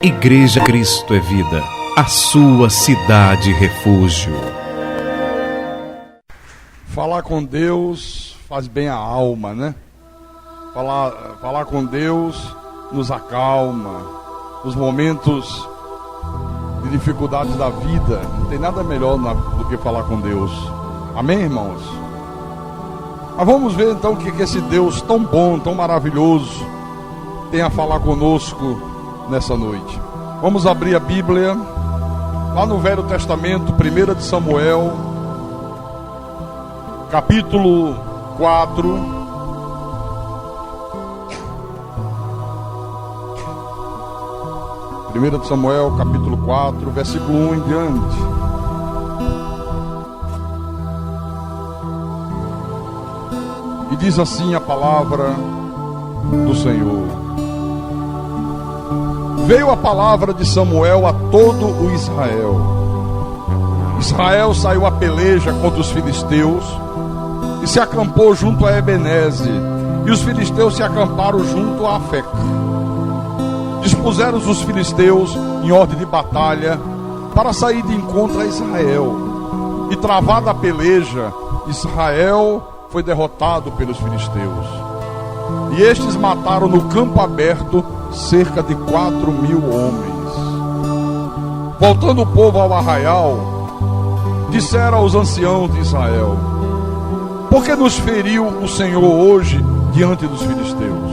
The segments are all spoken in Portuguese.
Igreja Cristo é Vida, a sua cidade refúgio. Falar com Deus faz bem à alma, né? Falar com Deus nos acalma. Nos momentos de dificuldades da vida, não tem nada melhor do que falar com Deus. Amém, irmãos? Mas vamos ver então o que esse Deus tão bom, tão maravilhoso tem a falar conosco nessa noite. Vamos abrir a Bíblia lá no Velho Testamento, 1 de Samuel, capítulo 4. Primeira de Samuel, capítulo 4, versículo 1 em diante. E diz assim a palavra do Senhor. Veio a palavra de Samuel a todo o Israel. Israel saiu a peleja contra os filisteus e se acampou junto a Ebenezer, e os filisteus se acamparam junto a Afeca. Dispuseram os filisteus em ordem de batalha para sair de encontro a Israel. E travada a peleja, Israel foi derrotado pelos filisteus. E estes mataram no campo aberto cerca de 4.000 homens. Voltando o povo ao arraial, disseram aos anciãos de Israel: por que nos feriu o Senhor hoje diante dos filisteus?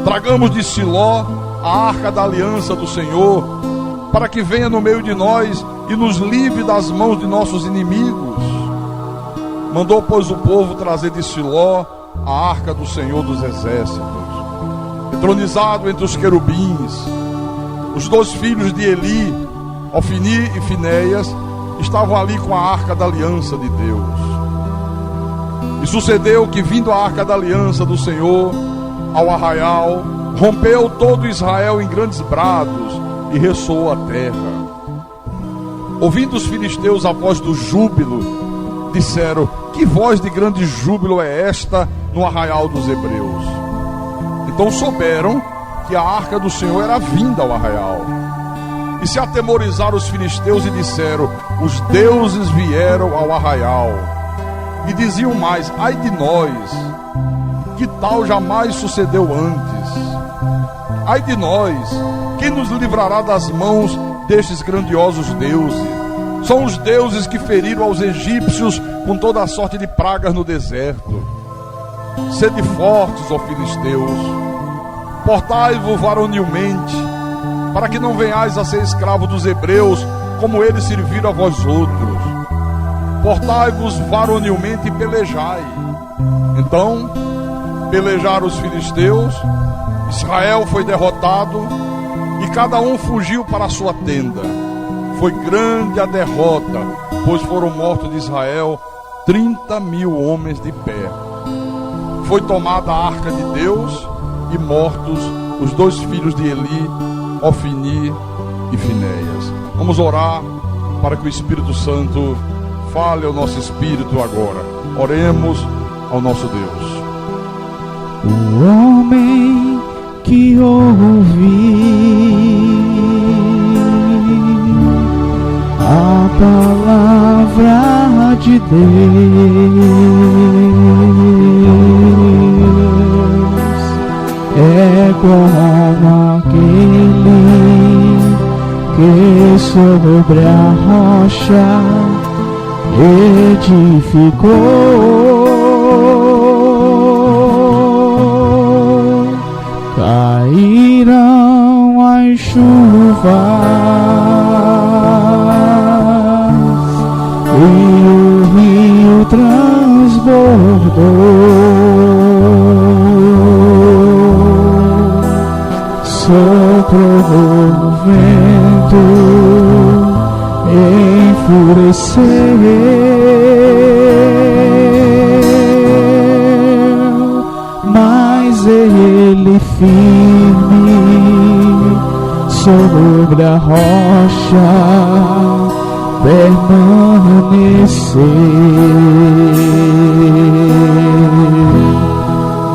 Tragamos de Siló a arca da aliança do Senhor, para que venha no meio de nós e nos livre das mãos de nossos inimigos. Mandou, pois, o povo trazer de Siló a arca do Senhor dos exércitos. Entronizado entre os querubins, os dois filhos de Eli, Ofni e Finéias, estavam ali com a arca da aliança de Deus. E sucedeu que, vindo a arca da aliança do Senhor ao arraial, rompeu todo Israel em grandes brados e ressoou a terra. Ouvindo os filisteus a voz do júbilo, disseram: que voz de grande júbilo é esta no arraial dos hebreus? Então souberam que a arca do Senhor era vinda ao arraial. E se atemorizaram os filisteus e disseram: os deuses vieram ao arraial. E diziam mais: ai de nós, que tal jamais sucedeu antes. Ai de nós, quem nos livrará das mãos destes grandiosos deuses? São os deuses que feriram aos egípcios com toda a sorte de pragas no deserto. Sede fortes, ó filisteus, portai-vos varonilmente, para que não venhais a ser escravo dos hebreus, como eles serviram a vós outros. Portai-vos varonilmente e pelejai. Então pelejaram os filisteus, Israel foi derrotado, e cada um fugiu para a sua tenda. Foi grande a derrota, pois foram mortos de Israel 30.000 homens de pé. Foi tomada a arca de Deus e mortos os dois filhos de Eli, Ofni e Finéias. Vamos orar para que o Espírito Santo fale ao nosso espírito agora. Oremos ao nosso Deus. O homem que ouve a palavra de Deus é como aquele que sobre a rocha edificou. Caíram as chuvas e o rio transbordou. Soprou o vento, enfureceu, mas ele firme sobre a rocha permaneceu.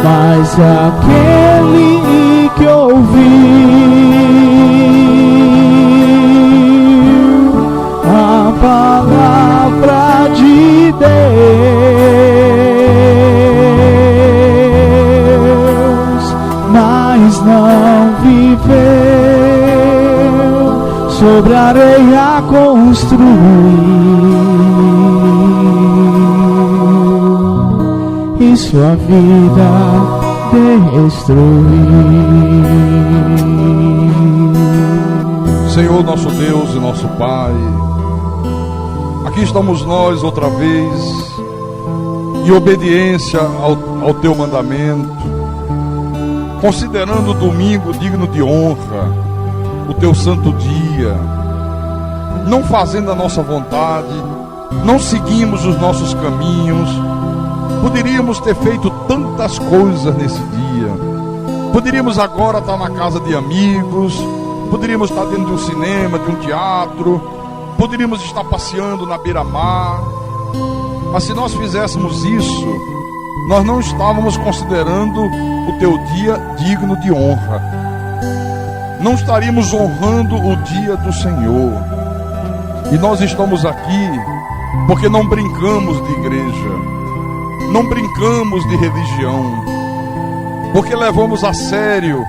Mas aquele que ouviu sobre a areia construir e sua vida destruir. Senhor, nosso Deus e nosso Pai, aqui estamos nós outra vez, em obediência ao Teu mandamento, considerando o domingo digno de honra, o Teu santo dia, não fazendo a nossa vontade, não seguimos os nossos caminhos. Poderíamos ter feito tantas coisas nesse dia, poderíamos agora estar na casa de amigos, poderíamos estar dentro de um cinema, de um teatro, poderíamos estar passeando na beira-mar, mas se nós fizéssemos isso, nós não estávamos considerando o Teu dia digno de honra, não estaríamos honrando o dia do Senhor. E nós estamos aqui porque não brincamos de igreja, não brincamos de religião, porque levamos a sério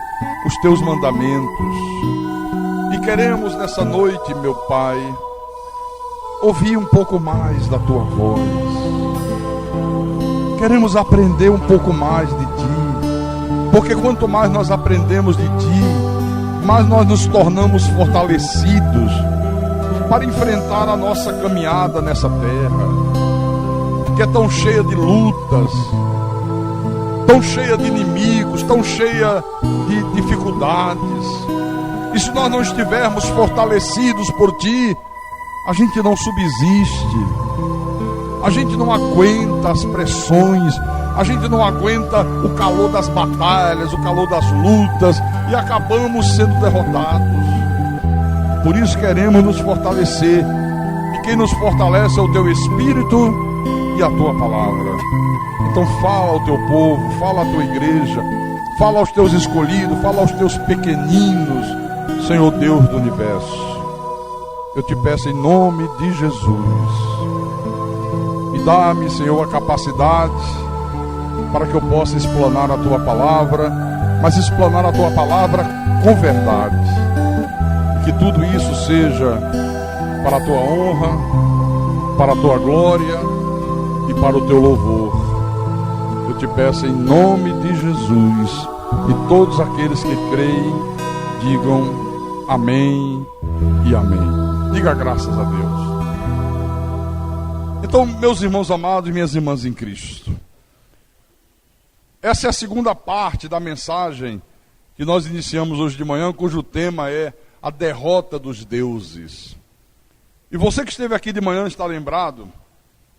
os Teus mandamentos. E queremos nessa noite, meu Pai, ouvir um pouco mais da Tua voz. Queremos aprender um pouco mais de Ti, porque quanto mais nós aprendemos de Ti, mais nós nos tornamos fortalecidos para enfrentar a nossa caminhada nessa terra, que é tão cheia de lutas, tão cheia de inimigos, tão cheia de dificuldades. E se nós não estivermos fortalecidos por Ti, a gente não subsiste, a gente não aguenta as pressões, a gente não aguenta o calor das batalhas, o calor das lutas, e acabamos sendo derrotados. Por isso queremos nos fortalecer, e quem nos fortalece é o Teu Espírito e a Tua palavra. Então fala ao Teu povo, fala à Tua igreja, fala aos Teus escolhidos, fala aos Teus pequeninos, Senhor Deus do universo. Eu te peço em nome de Jesus, e dá-me, Senhor, a capacidade para que eu possa explanar a Tua palavra, mas explanar a Tua palavra com verdade, e que tudo isso seja para a Tua honra, para a Tua glória e para o Teu louvor. Eu te peço em nome de Jesus, e todos aqueles que creem digam amém e amém. Diga graças a Deus. Então, meus irmãos amados e minhas irmãs em Cristo, essa é a segunda parte da mensagem que nós iniciamos hoje de manhã, cujo tema é a derrota dos deuses. E você que esteve aqui de manhã está lembrado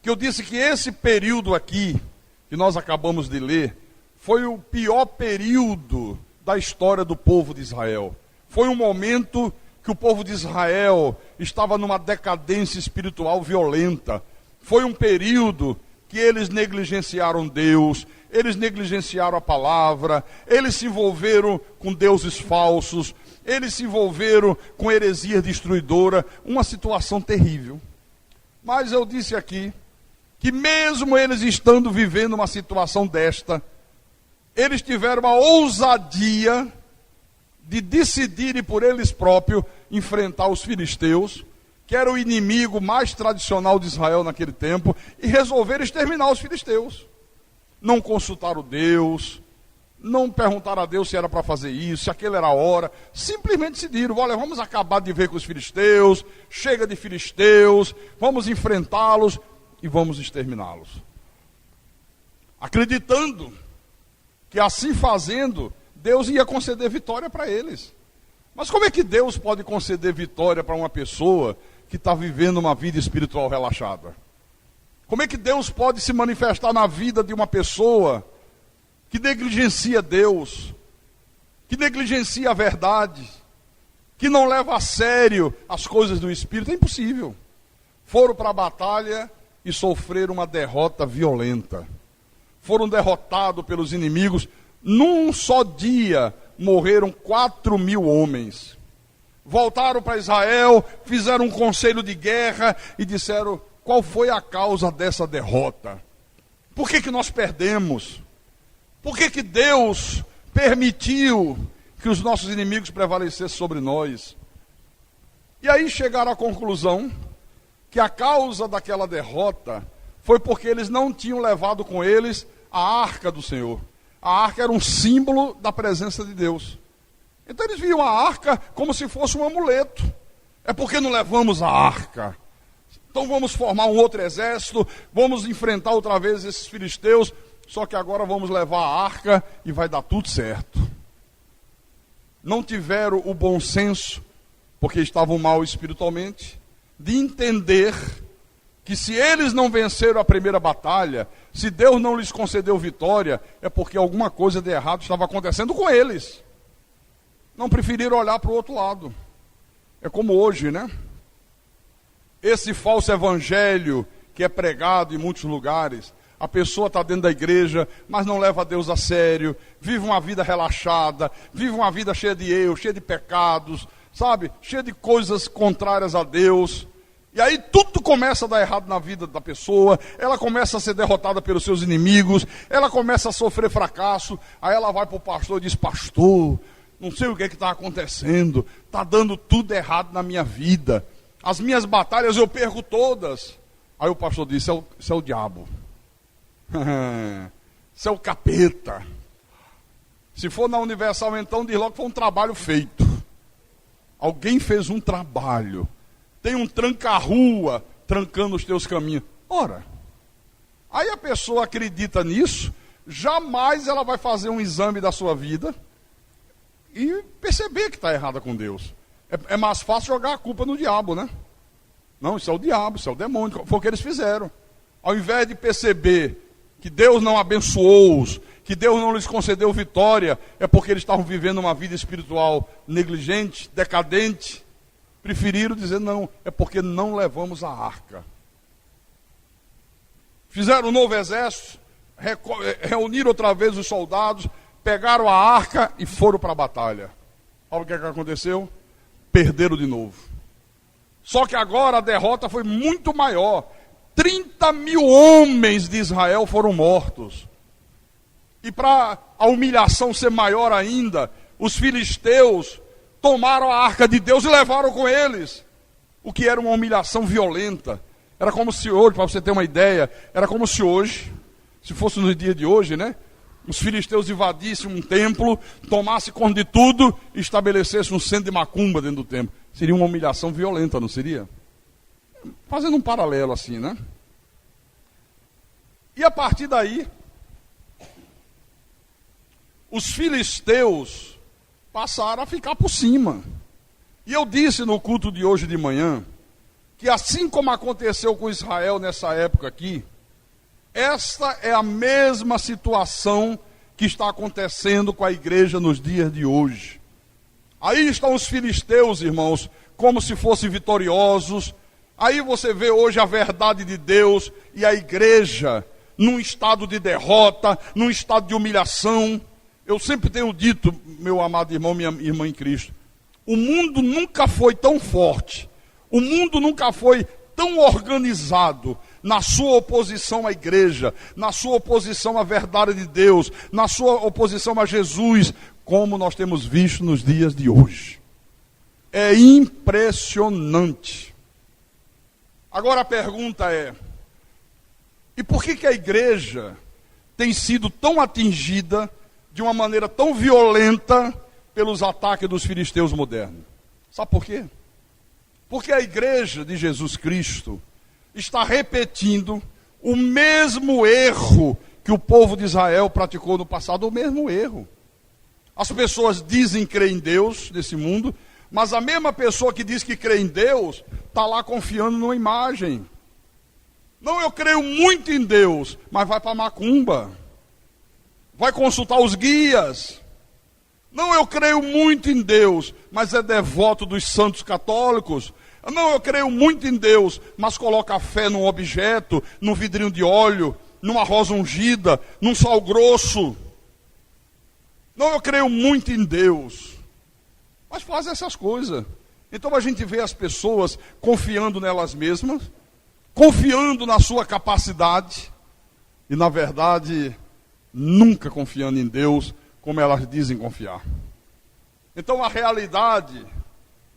que eu disse que esse período aqui, que nós acabamos de ler, foi o pior período da história do povo de Israel. Foi um momento que o povo de Israel estava numa decadência espiritual violenta. Foi um período que eles negligenciaram Deus, eles negligenciaram a palavra, eles se envolveram com deuses falsos, eles se envolveram com heresia destruidora, uma situação terrível. Mas eu disse aqui que mesmo eles estando vivendo uma situação desta, eles tiveram a ousadia de decidirem por eles próprios enfrentar os filisteus, que era o inimigo mais tradicional de Israel naquele tempo, e resolveram exterminar os filisteus. Não consultaram Deus, não perguntaram a Deus se era para fazer isso, se aquela era a hora, simplesmente decidiram, olha, vamos acabar de ver com os filisteus, chega de filisteus, vamos enfrentá-los e vamos exterminá-los. Acreditando que assim fazendo, Deus ia conceder vitória para eles. Mas como é que Deus pode conceder vitória para uma pessoa que está vivendo uma vida espiritual relaxada? Como é que Deus pode se manifestar na vida de uma pessoa que negligencia Deus, que negligencia a verdade, que não leva a sério as coisas do Espírito? É impossível. Foram para a batalha e sofreram uma derrota violenta. Foram derrotados pelos inimigos. Num só dia morreram 4.000 homens. Voltaram para Israel, fizeram um conselho de guerra e disseram: qual foi a causa dessa derrota? Por que nós perdemos? Por que Deus permitiu que os nossos inimigos prevalecessem sobre nós? E aí chegaram à conclusão que a causa daquela derrota foi porque eles não tinham levado com eles a arca do Senhor. A arca era um símbolo da presença de Deus. Então eles viam a arca como se fosse um amuleto. É porque não levamos a arca. Então vamos formar um outro exército, vamos enfrentar outra vez esses filisteus, só que agora vamos levar a arca e vai dar tudo certo. Não tiveram o bom senso, porque estavam mal espiritualmente, de entender que se eles não venceram a primeira batalha, se Deus não lhes concedeu vitória, é porque alguma coisa de errado estava acontecendo com eles. Não preferiram olhar para o outro lado. É como hoje, né? Esse falso evangelho que é pregado em muitos lugares, a pessoa está dentro da igreja, mas não leva Deus a sério, vive uma vida relaxada, vive uma vida cheia de erros, cheia de pecados, sabe? Cheia de coisas contrárias a Deus. E aí tudo começa a dar errado na vida da pessoa, ela começa a ser derrotada pelos seus inimigos, ela começa a sofrer fracasso, aí ela vai para o pastor e diz: pastor, não sei o que está acontecendo, está dando tudo errado na minha vida, as minhas batalhas eu perco todas. Aí o pastor diz: isso é o diabo, isso é o capeta. Se for na Universal, então diz logo que foi um trabalho feito. Alguém fez um trabalho. Tem um tranca-rua trancando os teus caminhos. Ora, aí a pessoa acredita nisso, jamais ela vai fazer um exame da sua vida e perceber que está errada com Deus. É mais fácil jogar a culpa no diabo, né? Não, isso é o diabo, isso é o demônio. Foi o que eles fizeram. Ao invés de perceber que Deus não abençoou-os, que Deus não lhes concedeu vitória, é porque eles estavam vivendo uma vida espiritual negligente, decadente. Preferiram dizer: não, é porque não levamos a arca. Fizeram um novo exército, reuniram outra vez os soldados, pegaram a arca e foram para a batalha. Olha o que aconteceu? Perderam de novo. Só que agora a derrota foi muito maior. 30 mil homens de Israel foram mortos. E para a humilhação ser maior ainda, os filisteus tomaram a arca de Deus e levaram com eles. O que era uma humilhação violenta. Era como se hoje, para você ter uma ideia, era como se hoje, se fosse no dia de hoje, né? Os filisteus invadissem um templo, tomassem conta de tudo e estabelecessem um centro de macumba dentro do templo. Seria uma humilhação violenta, não seria? Fazendo um paralelo assim, né? E a partir daí, os filisteus passaram a ficar por cima. E eu disse no culto de hoje de manhã, que assim como aconteceu com Israel nessa época aqui, esta é a mesma situação que está acontecendo com a igreja nos dias de hoje. Aí estão os filisteus, irmãos, como se fossem vitoriosos. Aí você vê hoje a verdade de Deus e a igreja num estado de derrota, num estado de humilhação. Eu sempre tenho dito, meu amado irmão, minha irmã em Cristo, o mundo nunca foi tão forte, o mundo nunca foi tão organizado na sua oposição à igreja, na sua oposição à verdade de Deus, na sua oposição a Jesus, como nós temos visto nos dias de hoje. É impressionante. Agora a pergunta é: e por que a igreja tem sido tão atingida de uma maneira tão violenta pelos ataques dos filisteus modernos? Sabe por quê? Porque a igreja de Jesus Cristo está repetindo o mesmo erro que o povo de Israel praticou no passado, o mesmo erro. As pessoas dizem crer em Deus nesse mundo, mas a mesma pessoa que diz que crê em Deus está lá confiando numa imagem. Não, eu creio muito em Deus, mas vai para a macumba, vai consultar os guias. Não, eu creio muito em Deus, mas é devoto dos santos católicos. Não, eu creio muito em Deus, mas coloca a fé num objeto, num vidrinho de óleo, numa rosa ungida, num sal grosso. Não, eu creio muito em Deus, mas faz essas coisas. Então a gente vê as pessoas confiando nelas mesmas, confiando na sua capacidade, e na verdade, nunca confiando em Deus, como elas dizem confiar. Então a realidade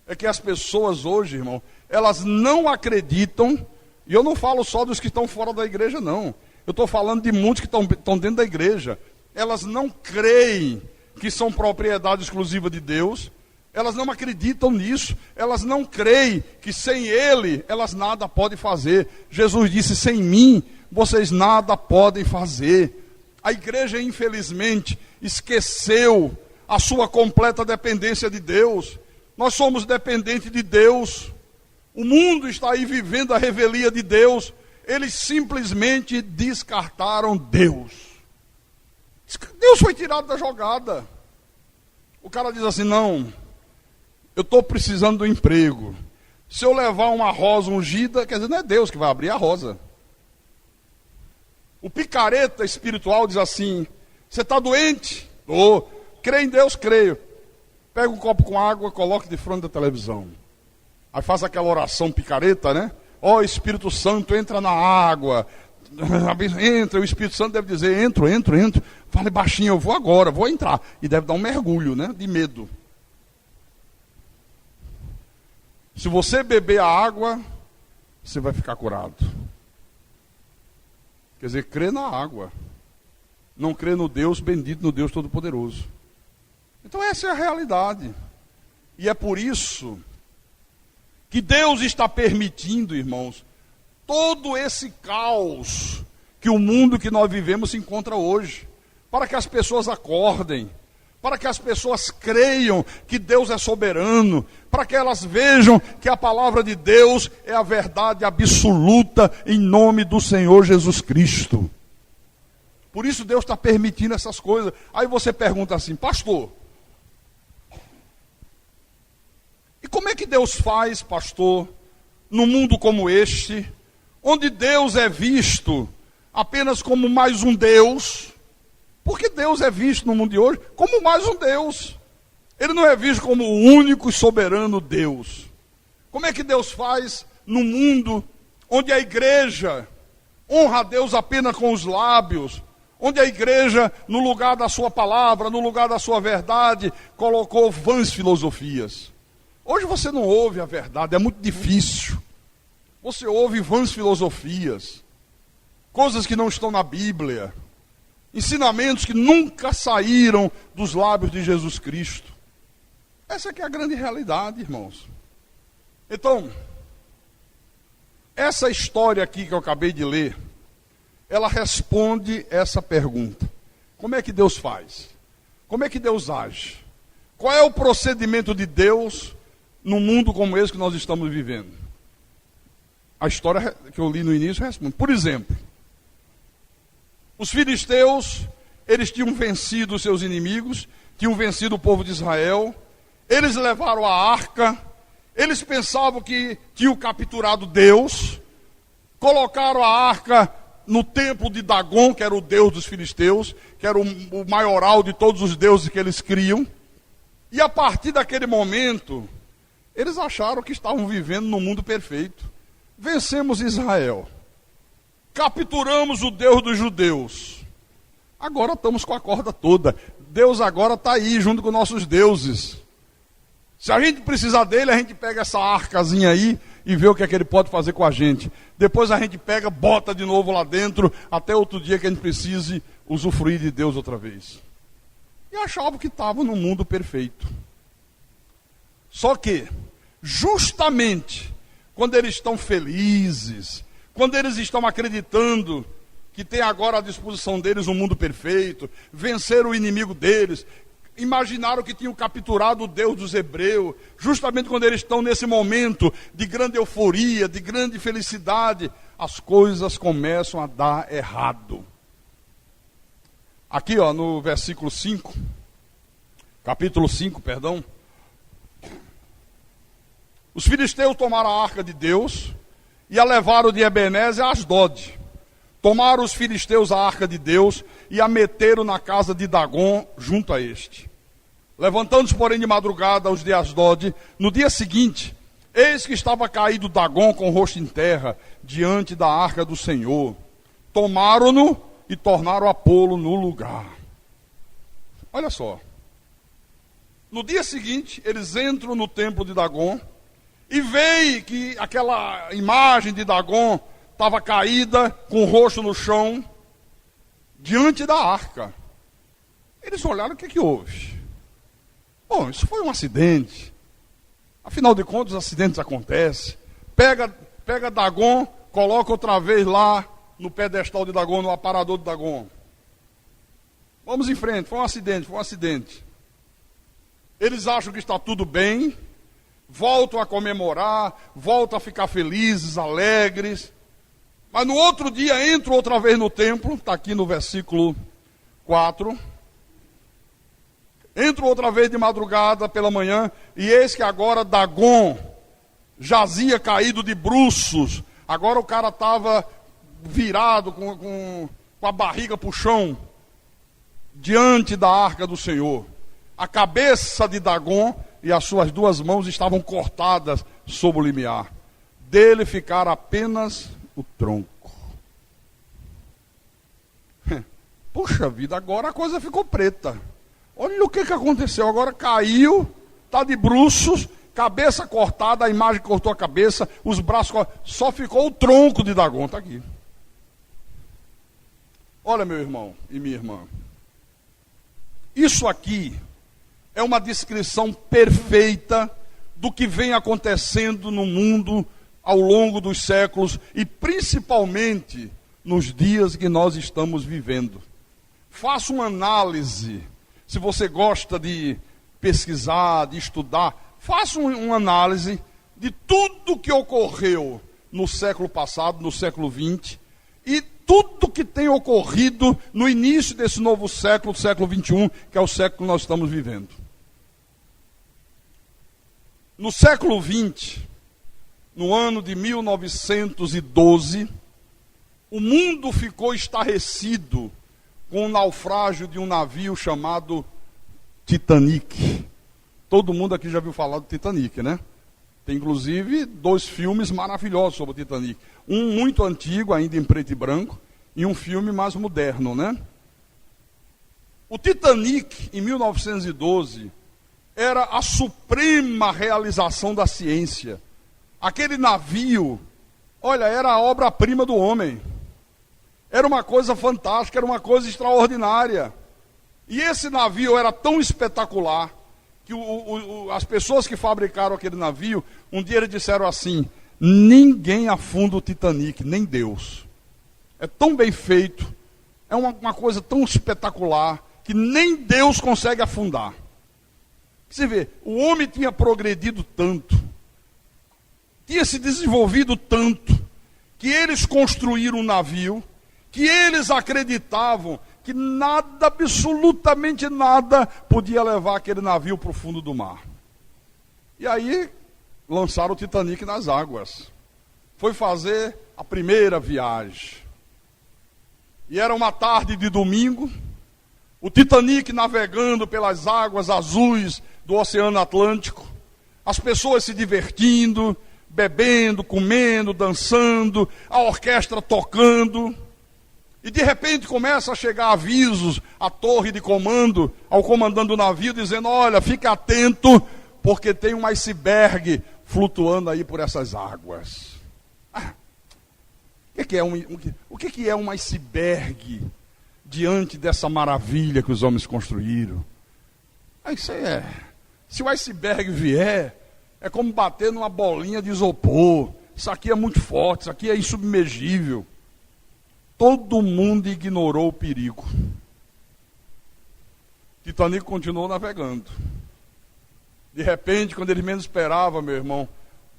é que as pessoas hoje, irmão, elas não acreditam, e eu não falo só dos que estão fora da igreja, não. Eu estou falando de muitos que estão dentro da igreja. Elas não creem que são propriedade exclusiva de Deus. Elas não acreditam nisso. Elas não creem que sem Ele, elas nada podem fazer. Jesus disse, sem mim, vocês nada podem fazer. A igreja, infelizmente, esqueceu a sua completa dependência de Deus. Nós somos dependentes de Deus. O mundo está aí vivendo a revelia de Deus. Eles simplesmente descartaram Deus. Deus foi tirado da jogada. O cara diz assim, não, eu estou precisando do emprego. Se eu levar uma rosa ungida, quer dizer, não é Deus que vai abrir a rosa. O picareta espiritual diz assim, você está doente? Estou. Crê em Deus? Creio. Pega um copo com água, coloque de frente da televisão. Aí faz aquela oração picareta, né? Ó, Espírito Santo, entra na água. Entra, o Espírito Santo deve dizer, entro. Fale baixinho, eu vou agora, vou entrar. E deve dar um mergulho, né? De medo. Se você beber a água, você vai ficar curado. Quer dizer, crê na água. Não crê no Deus bendito, no Deus Todo-Poderoso. Então essa é a realidade. E é por isso que Deus está permitindo, irmãos, todo esse caos que o mundo que nós vivemos se encontra hoje. Para que as pessoas acordem. Para que as pessoas creiam que Deus é soberano. Para que elas vejam que a palavra de Deus é a verdade absoluta em nome do Senhor Jesus Cristo. Por isso Deus está permitindo essas coisas. Aí você pergunta assim, pastor, e como é que Deus faz, pastor, num mundo como este, onde Deus é visto apenas como mais um Deus? Porque Deus é visto no mundo de hoje como mais um Deus. Ele não é visto como o único e soberano Deus. Como é que Deus faz num mundo onde a igreja honra a Deus apenas com os lábios, onde a igreja, no lugar da sua palavra, no lugar da sua verdade, colocou vãs filosofias? Hoje você não ouve a verdade, é muito difícil. Você ouve vãs filosofias, coisas que não estão na Bíblia, ensinamentos que nunca saíram dos lábios de Jesus Cristo. Essa que é a grande realidade, irmãos. Então, essa história aqui que eu acabei de ler, ela responde essa pergunta. Como é que Deus faz? Como é que Deus age? Qual é o procedimento de Deus num mundo como esse que nós estamos vivendo? A história que eu li no início responde. Por exemplo, os filisteus, eles tinham vencido os seus inimigos, tinham vencido o povo de Israel, eles levaram a arca, eles pensavam que tinham capturado Deus, colocaram a arca no templo de Dagon, que era o deus dos filisteus, que era o maioral de todos os deuses que eles criam, e a partir daquele momento, eles acharam que estavam vivendo num mundo perfeito. Vencemos Israel, capturamos o Deus dos judeus, agora estamos com a corda toda, Deus agora está aí junto com nossos deuses. Se a gente precisar dele, a gente pega essa arcazinha aí e vê o que é que ele pode fazer com a gente. Depois a gente pega, bota de novo lá dentro, até outro dia que a gente precise usufruir de Deus outra vez. E achavam que estavam num mundo perfeito. Só que, justamente, quando eles estão felizes, quando eles estão acreditando que tem agora à disposição deles um mundo perfeito, venceram o inimigo deles, imaginaram que tinham capturado o Deus dos hebreus, justamente quando eles estão nesse momento de grande euforia, de grande felicidade, as coisas começam a dar errado. Aqui, ó, no versículo 5, capítulo 5, perdão, os filisteus tomaram a arca de Deus e a levaram de Ebenezer a Asdod. Tomaram os filisteus a arca de Deus e a meteram na casa de Dagon junto a este. Levantando-se, porém, de madrugada os de Asdod, no dia seguinte, eis que estava caído Dagon com o rosto em terra, diante da arca do Senhor. Tomaram-no e tornaram a pô-lo no lugar. Olha só. No dia seguinte, eles entram no templo de Dagon e veem que aquela imagem de Dagon estava caída, com o rosto no chão, diante da arca. Eles olharam, o que houve? Bom, isso foi um acidente. Afinal de contas, os acidentes acontecem. Pega Dagon, coloca outra vez lá no pedestal de Dagon, no aparador de Dagon. Vamos em frente, foi um acidente. Eles acham que está tudo bem, voltam a comemorar, voltam a ficar felizes, alegres. Mas no outro dia entram outra vez no templo, está aqui no versículo 4. Entram outra vez de madrugada pela manhã, e eis que agora Dagon jazia caído de bruços. Agora o cara estava virado com a barriga para o chão, diante da arca do Senhor. A cabeça de Dagon e as suas duas mãos estavam cortadas sob o limiar. Dele ficara apenas o tronco. Puxa vida, agora a coisa ficou preta. Olha o que aconteceu. Agora caiu, está de bruços, cabeça cortada, a imagem cortou a cabeça, os braços cortados, só ficou o tronco de Dagon, está aqui. Olha, meu irmão e minha irmã, isso aqui é uma descrição perfeita do que vem acontecendo no mundo ao longo dos séculos e principalmente nos dias que nós estamos vivendo. Faça uma análise, se você gosta de pesquisar, de estudar, faça uma análise de tudo que ocorreu no século passado, no século XX, e tudo que tem ocorrido no início desse novo século, século XXI, que é o século que nós estamos vivendo. No século XX, no ano de 1912, o mundo ficou estarrecido com o naufrágio de um navio chamado Titanic. Todo mundo aqui já viu falar do Titanic, né? Tem inclusive 2 filmes maravilhosos sobre o Titanic. Um muito antigo, ainda em preto e branco, e um filme mais moderno, né? O Titanic, em 1912, era a suprema realização da ciência. Aquele navio, olha, era a obra-prima do homem. Era uma coisa fantástica, era uma coisa extraordinária. E esse navio era tão espetacular que as pessoas que fabricaram aquele navio, um dia eles disseram assim: ninguém afunda o Titanic, nem Deus. É tão bem feito, é uma coisa tão espetacular, que nem Deus consegue afundar. Você vê, o homem tinha progredido tanto, tinha se desenvolvido tanto, que eles construíram um navio, que eles acreditavam que nada, absolutamente nada, podia levar aquele navio para o fundo do mar. E aí, lançaram o Titanic nas águas. Foi fazer a primeira viagem. E era uma tarde de domingo, o Titanic navegando pelas águas azuis do Oceano Atlântico, as pessoas se divertindo, bebendo, comendo, dançando, a orquestra tocando. E de repente começa a chegar avisos à torre de comando, ao comandante do navio, dizendo: olha, fica atento, porque tem um iceberg flutuando aí por essas águas. O que é um iceberg diante dessa maravilha que os homens construíram? Isso aí se o iceberg vier, é como bater numa bolinha de isopor. Isso aqui é muito forte, isso aqui é insubmergível. Todo mundo ignorou o perigo. Titanic continuou navegando. De repente, quando ele menos esperava, meu irmão,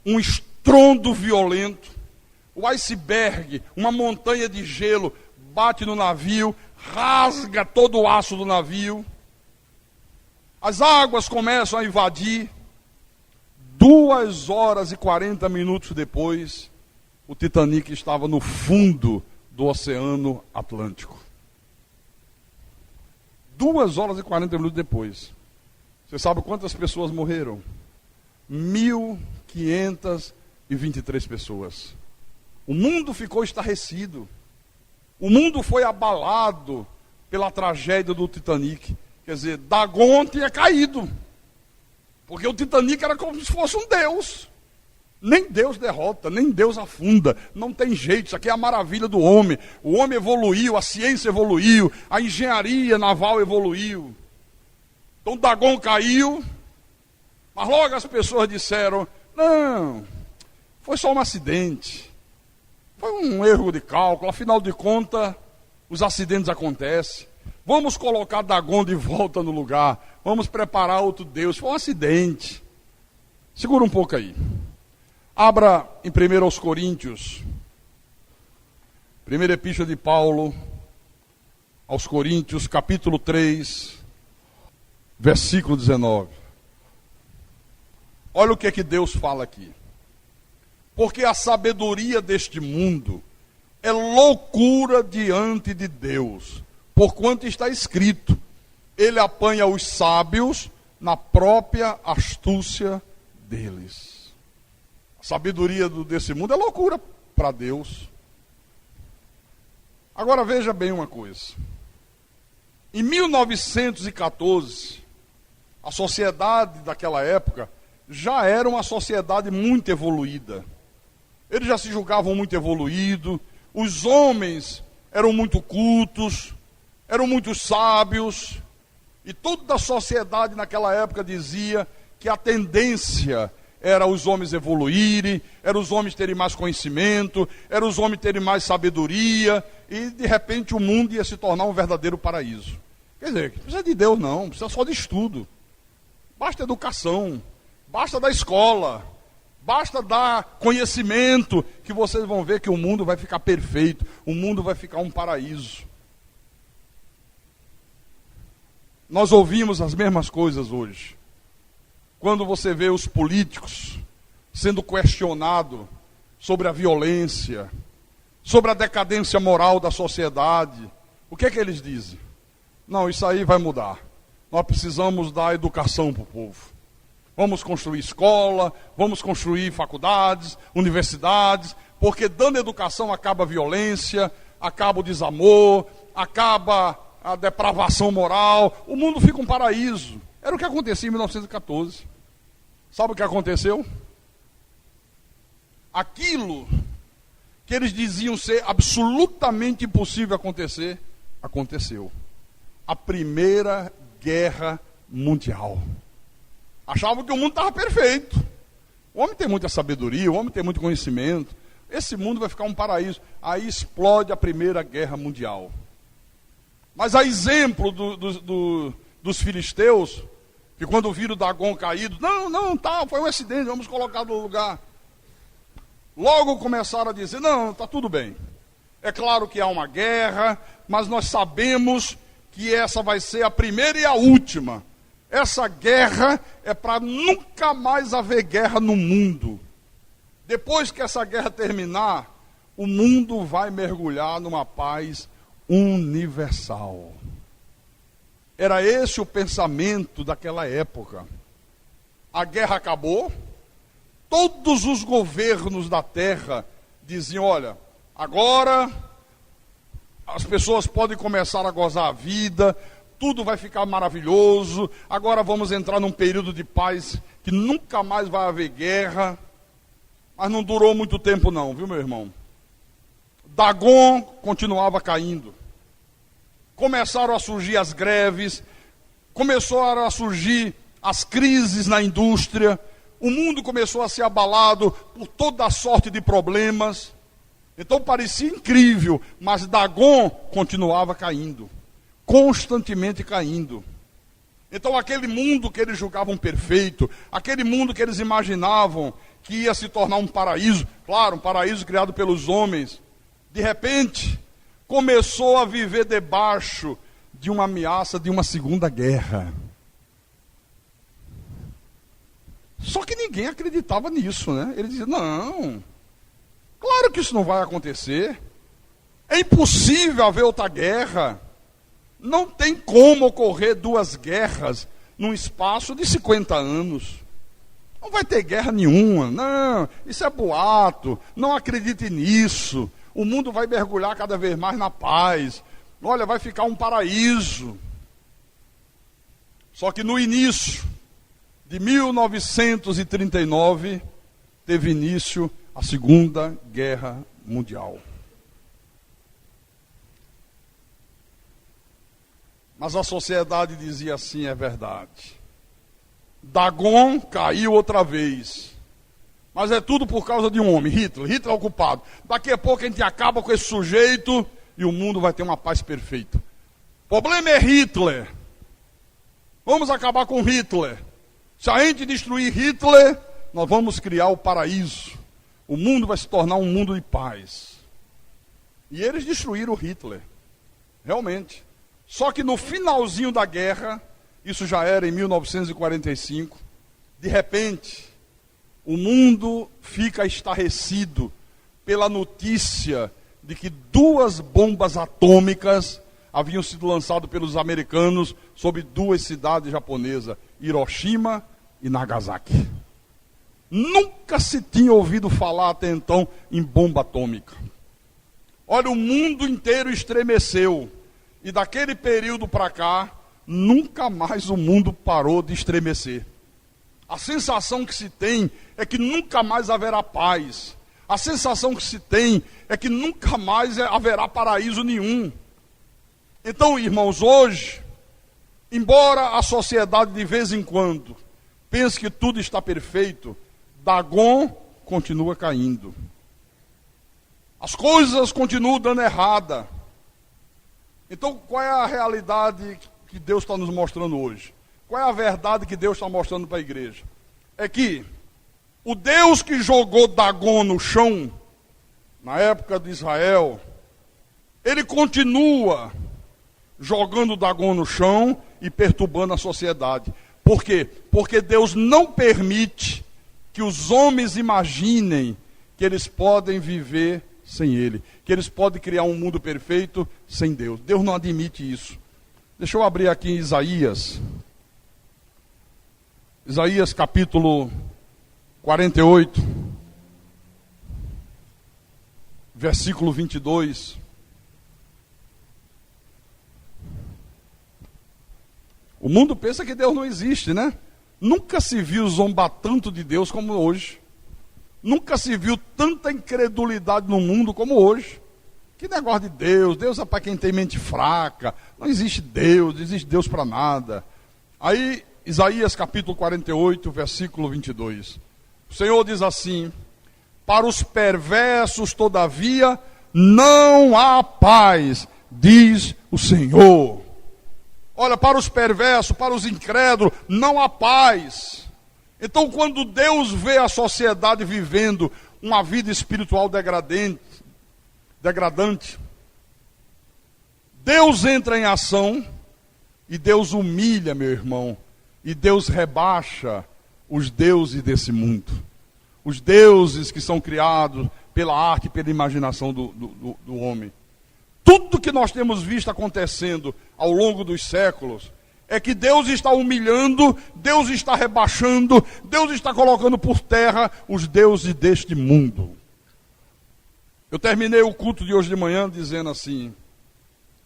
um estrondo violento, o iceberg, uma montanha de gelo, bate no navio, rasga todo o aço do navio. As águas começam a invadir. 2 horas e 40 minutos depois, o Titanic estava no fundo do Oceano Atlântico. 2 horas e 40 minutos depois. Você sabe quantas pessoas morreram? 1.523 pessoas. O mundo ficou estarrecido. O mundo foi abalado pela tragédia do Titanic. Quer dizer, Dagon tinha caído. Porque o Titanic era como se fosse um deus. Nem Deus derrota, nem Deus afunda. Não tem jeito, isso aqui é a maravilha do homem. O homem evoluiu, a ciência evoluiu, a engenharia naval evoluiu. Então Dagon caiu, mas logo as pessoas disseram, não, foi só um acidente. Foi um erro de cálculo, afinal de contas, os acidentes acontecem. Vamos colocar Dagon de volta no lugar. Vamos preparar outro Deus. Foi um acidente. Segura um pouco aí. Abra em 1 Coríntios. Primeira epístola de Paulo aos Coríntios, capítulo 3, versículo 19. Olha o que é que Deus fala aqui. Porque a sabedoria deste mundo é loucura diante de Deus. Porquanto está escrito, ele apanha os sábios na própria astúcia deles. A sabedoria desse mundo é loucura para Deus. Agora veja bem uma coisa. Em 1914, a sociedade daquela época já era uma sociedade muito evoluída. Eles já se julgavam muito evoluídos, os homens eram muito cultos, eram muito sábios, e toda a sociedade naquela época dizia que a tendência era os homens evoluírem, era os homens terem mais conhecimento, era os homens terem mais sabedoria, e de repente o mundo ia se tornar um verdadeiro paraíso. Quer dizer, não precisa de Deus não, precisa só de estudo. Basta educação, basta da escola, basta dar conhecimento, que vocês vão ver que o mundo vai ficar perfeito, o mundo vai ficar um paraíso. Nós ouvimos as mesmas coisas hoje. Quando você vê os políticos sendo questionados sobre a violência, sobre a decadência moral da sociedade, o que é que eles dizem? Não, isso aí vai mudar. Nós precisamos dar educação para o povo. Vamos construir escola, vamos construir faculdades, universidades, porque dando educação acaba a violência, acaba o desamor, acaba a depravação moral, o mundo fica um paraíso. Era o que acontecia em 1914. Sabe o que aconteceu? Aquilo que eles diziam ser absolutamente impossível acontecer, aconteceu. A Primeira Guerra Mundial. Achavam que o mundo estava perfeito. O homem tem muita sabedoria, o homem tem muito conhecimento. Esse mundo vai ficar um paraíso. Aí explode a Primeira Guerra Mundial. Mas a exemplo dos filisteus, que quando viram Dagon caído, foi um acidente, vamos colocar no lugar. Logo começaram a dizer, não, está tudo bem. É claro que há uma guerra, mas nós sabemos que essa vai ser a primeira e a última. Essa guerra é para nunca mais haver guerra no mundo. Depois que essa guerra terminar, o mundo vai mergulhar numa paz universal. Era esse o pensamento daquela época. A guerra acabou, todos os governos da terra diziam, olha, agora as pessoas podem começar a gozar a vida, tudo vai ficar maravilhoso, agora vamos entrar num período de paz que nunca mais vai haver guerra. Mas não durou muito tempo não, viu meu irmão? Dagon continuava caindo. Começaram a surgir as greves, começaram a surgir as crises na indústria, o mundo começou a ser abalado por toda a sorte de problemas. Então parecia incrível, mas Dagon continuava caindo, constantemente caindo. Então aquele mundo que eles julgavam perfeito, aquele mundo que eles imaginavam que ia se tornar um paraíso, claro, um paraíso criado pelos homens, de repente começou a viver debaixo de uma ameaça de uma segunda guerra. Só que ninguém acreditava nisso, né? Ele dizia, não, claro que isso não vai acontecer. É impossível haver outra guerra. Não tem como ocorrer duas guerras num espaço de 50 anos. Não vai ter guerra nenhuma. Não, isso é boato. Não acredite nisso. O mundo vai mergulhar cada vez mais na paz. Olha, vai ficar um paraíso. Só que no início de 1939, teve início a Segunda Guerra Mundial. Mas a sociedade dizia assim, é verdade. Dagon caiu outra vez. Mas é tudo por causa de um homem, Hitler. Hitler é o culpado. Daqui a pouco a gente acaba com esse sujeito e o mundo vai ter uma paz perfeita. O problema é Hitler. Vamos acabar com Hitler. Se a gente destruir Hitler, nós vamos criar o paraíso. O mundo vai se tornar um mundo de paz. E eles destruíram Hitler. Realmente. Só que no finalzinho da guerra, isso já era em 1945, de repente, o mundo fica estarrecido pela notícia de que 2 bombas atômicas haviam sido lançadas pelos americanos sobre 2 cidades japonesas, Hiroshima e Nagasaki. Nunca se tinha ouvido falar até então em bomba atômica. Olha, o mundo inteiro estremeceu. E daquele período para cá, nunca mais o mundo parou de estremecer. A sensação que se tem é que nunca mais haverá paz. A sensação que se tem é que nunca mais haverá paraíso nenhum. Então, irmãos, hoje, embora a sociedade de vez em quando pense que tudo está perfeito, Dagon continua caindo. As coisas continuam dando errada. Então, qual é a realidade que Deus está nos mostrando hoje? Qual é a verdade que Deus está mostrando para a igreja? É que o Deus que jogou Dagon no chão, na época de Israel, ele continua jogando Dagon no chão e perturbando a sociedade. Por quê? Porque Deus não permite que os homens imaginem que eles podem viver sem Ele, que eles podem criar um mundo perfeito sem Deus. Deus não admite isso. Deixa eu abrir aqui em Isaías. Isaías capítulo 48, versículo 22. O mundo pensa que Deus não existe, né? Nunca se viu zombar tanto de Deus como hoje. Nunca se viu tanta incredulidade no mundo como hoje. Que negócio de Deus? Deus é para quem tem mente fraca. Não existe Deus para nada. Aí, Isaías capítulo 48, versículo 22. O Senhor diz assim: para os perversos, todavia, não há paz, diz o Senhor. Olha, para os perversos, para os incrédulos, não há paz. Então, quando Deus vê a sociedade vivendo uma vida espiritual degradante, Deus entra em ação e Deus humilha, meu irmão, e Deus rebaixa os deuses desse mundo. Os deuses que são criados pela arte e pela imaginação do homem. Tudo que nós temos visto acontecendo ao longo dos séculos é que Deus está humilhando, Deus está rebaixando, Deus está colocando por terra os deuses deste mundo. Eu terminei o culto de hoje de manhã dizendo assim: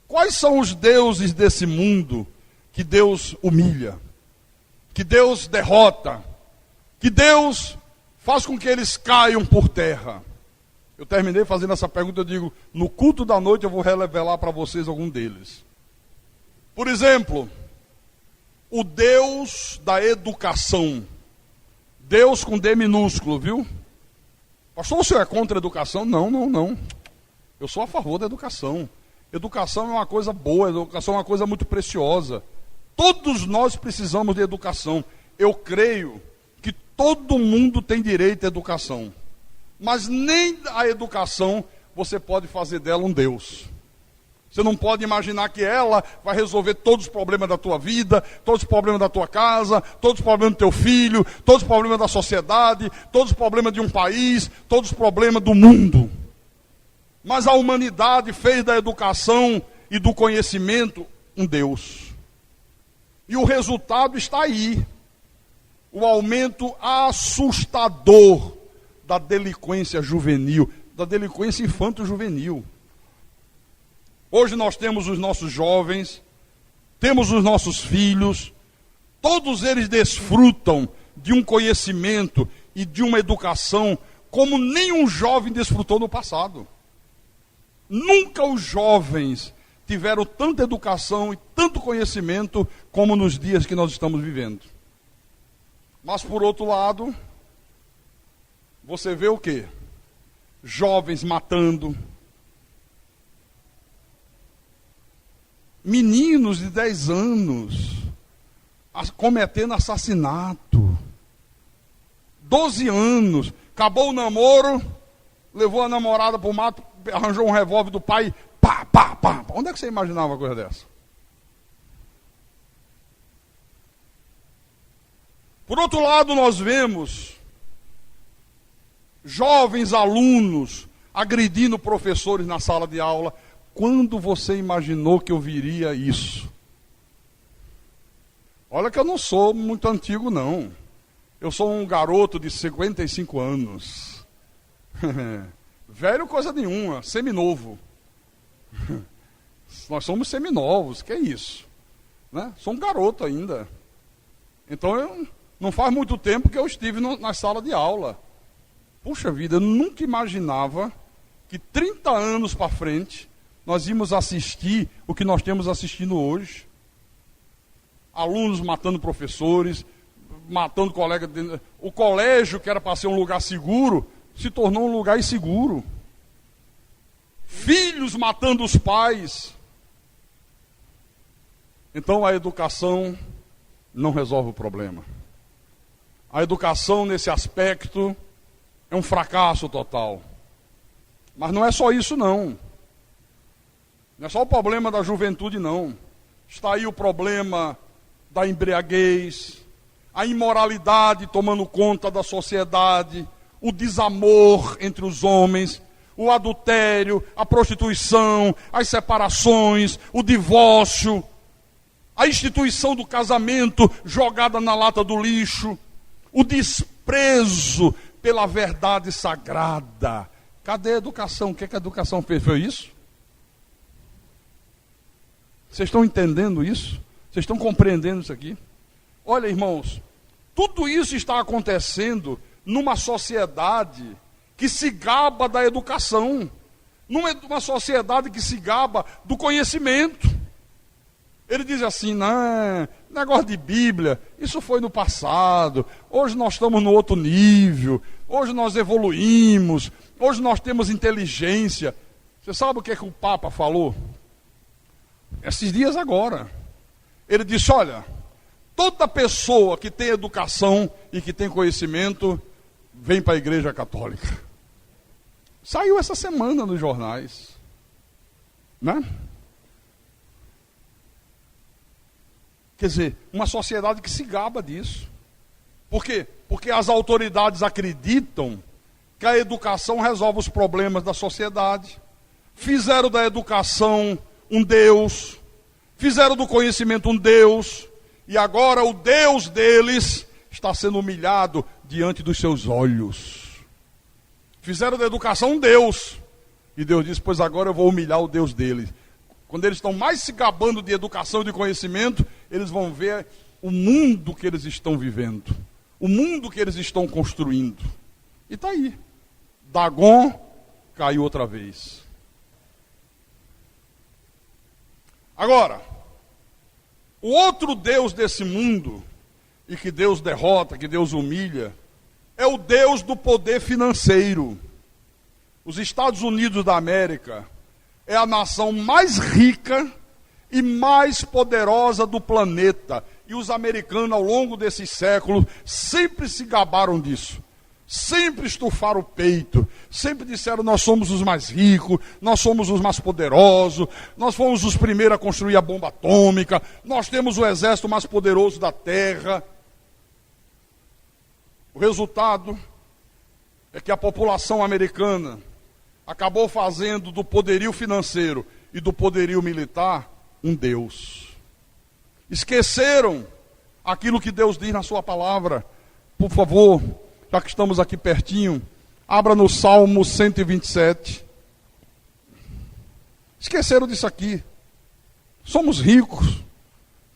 quais são os deuses desse mundo que Deus humilha, que Deus derrota, que Deus faz com que eles caiam por terra? Eu terminei fazendo essa pergunta, eu digo, no culto da noite eu vou revelar para vocês algum deles. Por exemplo, o Deus da educação. Deus com D minúsculo, viu? Pastor, o senhor é contra a educação? Não. Eu sou a favor da educação. Educação é uma coisa boa, educação é uma coisa muito preciosa. Todos nós precisamos de educação. Eu creio que todo mundo tem direito à educação. Mas nem a educação você pode fazer dela um Deus. Você não pode imaginar que ela vai resolver todos os problemas da tua vida, todos os problemas da tua casa, todos os problemas do teu filho, todos os problemas da sociedade, todos os problemas de um país, todos os problemas do mundo. Mas a humanidade fez da educação e do conhecimento um Deus. E o resultado está aí. O aumento assustador da delinquência juvenil, da delinquência infanto-juvenil. Hoje nós temos os nossos jovens, temos os nossos filhos, Todos eles desfrutam de um conhecimento e de uma educação como nenhum jovem desfrutou no passado. Nunca os jovens tiveram tanta educação e tanto conhecimento como nos dias que nós estamos vivendo. Mas por outro lado, você vê o quê? Jovens matando, meninos de 10 anos cometendo assassinato, 12 anos, acabou o namoro, levou a namorada para o mato, arranjou um revólver do pai, pá, pá, pá. Onde é que você imaginava uma coisa dessa? Por outro lado, nós vemos jovens alunos agredindo professores na sala de aula. Quando você imaginou que eu viria isso? Olha que eu não sou muito antigo, não. Eu sou um garoto de 55 anos. Velho coisa nenhuma, seminovo. Nós somos seminovos, que é isso? Né? Sou um garoto ainda. Então, não faz muito tempo que eu estive na sala de aula. Puxa vida, eu nunca imaginava que 30 anos para frente nós íamos assistir o que nós temos assistindo hoje. Alunos matando professores, matando colegas. O colégio, que era para ser um lugar seguro, se tornou um lugar inseguro. Filhos matando os pais. Então a educação não resolve o problema. A educação nesse aspecto é um fracasso total. Mas não é só isso não. Não é só o problema da juventude não. Está aí o problema da embriaguez, a imoralidade tomando conta da sociedade, o desamor entre os homens, o adultério, a prostituição, as separações, o divórcio, a instituição do casamento jogada na lata do lixo, o desprezo pela verdade sagrada. Cadê a educação? O que a educação fez? Foi isso? Vocês estão entendendo isso? Vocês estão compreendendo isso aqui? Olha, irmãos, tudo isso está acontecendo numa sociedade que se gaba da educação, numa sociedade que se gaba do conhecimento. Ele diz assim, não, negócio de Bíblia, isso foi no passado, hoje nós estamos no outro nível, hoje nós evoluímos, hoje nós temos inteligência. Você sabe o que o Papa falou? Esses dias agora. Ele disse, olha, toda pessoa que tem educação e que tem conhecimento, vem para a Igreja Católica. Saiu essa semana nos jornais. Né? Quer dizer, uma sociedade que se gaba disso. Por quê? Porque as autoridades acreditam que a educação resolve os problemas da sociedade. Fizeram da educação um Deus. Fizeram do conhecimento um Deus. E agora o Deus deles está sendo humilhado diante dos seus olhos. Fizeram da educação um Deus. E Deus disse, pois agora eu vou humilhar o Deus deles. Quando eles estão mais se gabando de educação e de conhecimento, eles vão ver o mundo que eles estão vivendo. O mundo que eles estão construindo. E está aí. Dagon caiu outra vez. Agora, o outro Deus desse mundo, e que Deus derrota, que Deus humilha, é o Deus do poder financeiro. Os Estados Unidos da América é a nação mais rica e mais poderosa do planeta. E os americanos, ao longo desses séculos, sempre se gabaram disso. Sempre estufaram o peito, sempre disseram, nós somos os mais ricos, nós somos os mais poderosos, nós fomos os primeiros a construir a bomba atômica, nós temos o exército mais poderoso da Terra. O resultado é que a população americana acabou fazendo do poderio financeiro e do poderio militar um Deus. Esqueceram aquilo que Deus diz na sua palavra. Por favor, já que estamos aqui pertinho, abra no Salmo 127. Esqueceram disso aqui. Somos ricos,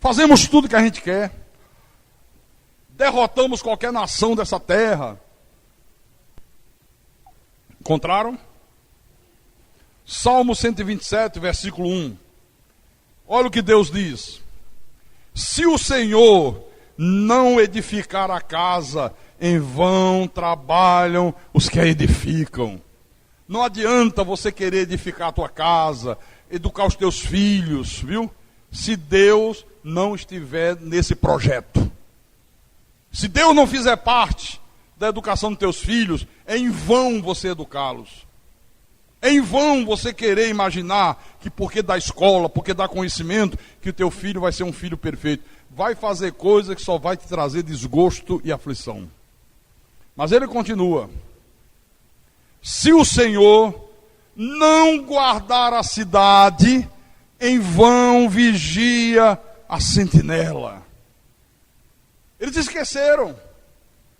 fazemos tudo que a gente quer, derrotamos qualquer nação dessa terra. Encontraram? Salmo 127, versículo 1. Olha o que Deus diz: se o Senhor não edificar a casa, em vão trabalham os que a edificam. Não adianta você querer edificar a tua casa, educar os teus filhos, viu? Se Deus não estiver nesse projeto. Se Deus não fizer parte da educação dos teus filhos, é em vão você educá-los. É em vão você querer imaginar que porque dá escola, porque dá conhecimento, que o teu filho vai ser um filho perfeito. Vai fazer coisa que só vai te trazer desgosto e aflição. Mas ele continua: se o Senhor não guardar a cidade, em vão vigia a sentinela. Eles esqueceram.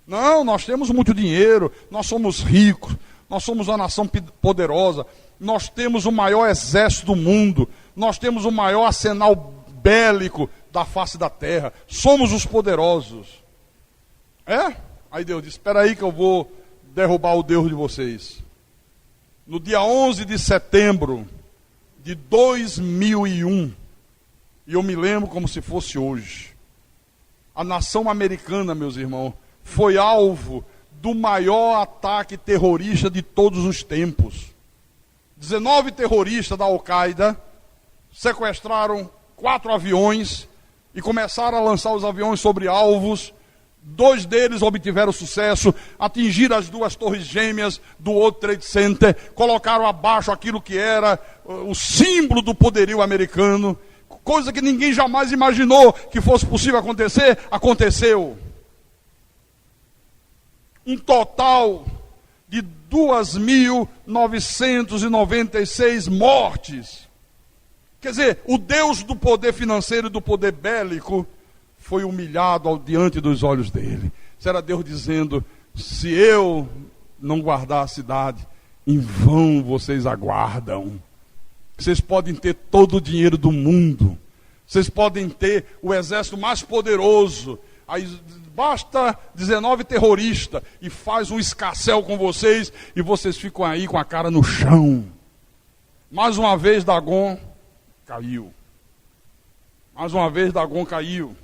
Não, nós temos muito dinheiro, nós somos ricos, nós somos uma nação poderosa, nós temos o maior exército do mundo, nós temos o maior arsenal bélico da face da terra, somos os poderosos. Aí Deus disse: espera aí que eu vou derrubar o Deus de vocês. No dia 11 de setembro de 2001, e eu me lembro como se fosse hoje, a nação americana, meus irmãos, foi alvo do maior ataque terrorista de todos os tempos. 19 terroristas da Al-Qaeda sequestraram 4 aviões e começaram a lançar os aviões sobre alvos. 2 deles obtiveram sucesso, atingiram as 2 torres gêmeas do World Trade Center, colocaram abaixo aquilo que era o símbolo do poderio americano, coisa que ninguém jamais imaginou que fosse possível acontecer, aconteceu. Um total de 2.996 mortes. Quer dizer, o Deus do poder financeiro e do poder bélico foi humilhado diante dos olhos dele. Isso era Deus dizendo: se eu não guardar a cidade, em vão vocês aguardam. Vocês podem ter todo o dinheiro do mundo, vocês podem ter o exército mais poderoso, aí basta 19 terroristas e faz um escarcéu com vocês e vocês ficam aí com a cara no chão. Mais uma vez Dagon caiu. Mais uma vez Dagon caiu.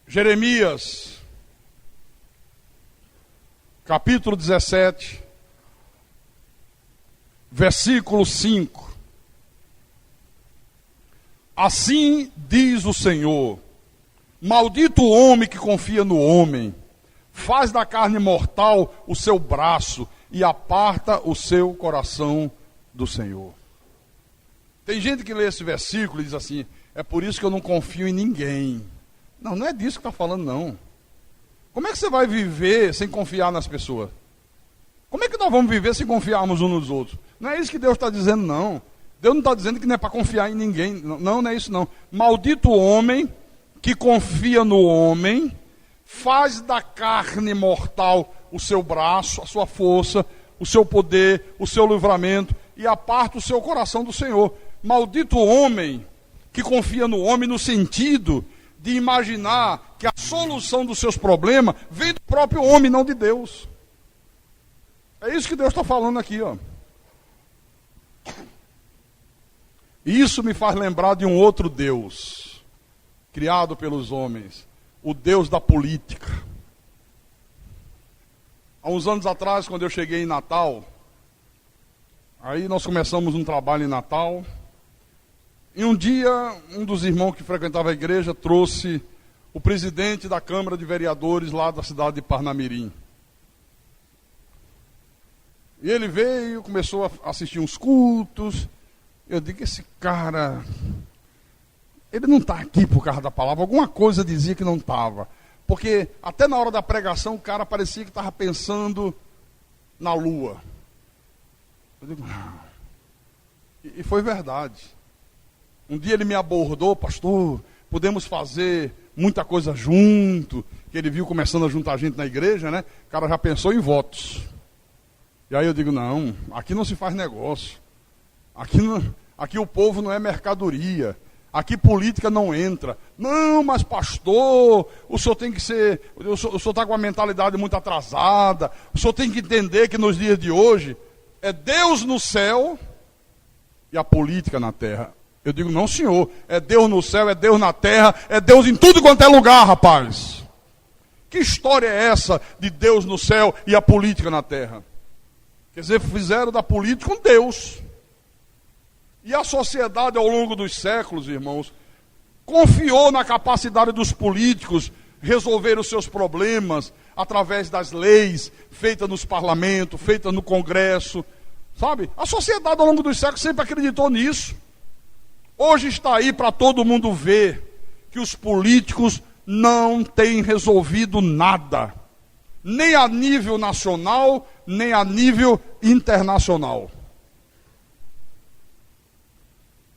Jeremias, capítulo 17, versículo 5. Assim diz o Senhor: maldito o homem que confia no homem, faz da carne mortal o seu braço e aparta o seu coração do Senhor. Tem gente que lê esse versículo e diz assim: é por isso que eu não confio em ninguém. Não, não é disso que está falando, não. Como é que você vai viver sem confiar nas pessoas? Como é que nós vamos viver sem confiarmos uns nos outros? Não é isso que Deus está dizendo, não. Deus não está dizendo que não é para confiar em ninguém. Não, não é isso, não. Maldito o homem que confia no homem, faz da carne mortal o seu braço, a sua força, o seu poder, o seu livramento, e aparta o seu coração do Senhor. Maldito o homem que confia no homem no sentido de imaginar que a solução dos seus problemas vem do próprio homem, não de Deus. É isso que Deus está falando aqui, ó. Isso me faz lembrar de um outro Deus, criado pelos homens, o Deus da política. Há uns anos atrás, quando eu cheguei em Natal, aí nós começamos um trabalho em Natal, e um dia, um dos irmãos que frequentava a igreja trouxe o presidente da Câmara de Vereadores lá da cidade de Parnamirim. E ele veio, começou a assistir uns cultos. Eu digo: esse cara, ele não está aqui por causa da palavra. Alguma coisa dizia que não estava. Porque até na hora da pregação o cara parecia que estava pensando na lua. Eu digo: não. E foi verdade. Um dia ele me abordou: pastor, podemos fazer muita coisa junto. Que ele viu começando a juntar gente na igreja, né? O cara já pensou em votos. E aí eu digo: não, aqui não se faz negócio. Aqui o povo não é mercadoria. Aqui política não entra. Não, mas pastor, o senhor tem que ser... O senhor está com uma mentalidade muito atrasada. O senhor tem que entender que nos dias de hoje é Deus no céu e a política na terra. Eu digo, não senhor, é Deus no céu, é Deus na terra, é Deus em tudo quanto é lugar, rapaz. Que história é essa de Deus no céu e a política na terra? Quer dizer, fizeram da política um Deus. E a sociedade, ao longo dos séculos, irmãos, confiou na capacidade dos políticos resolver os seus problemas através das leis feitas nos parlamentos, feitas no Congresso. Sabe? A sociedade, ao longo dos séculos, sempre acreditou nisso. Hoje está aí para todo mundo ver que os políticos não têm resolvido nada. Nem a nível nacional, nem a nível internacional.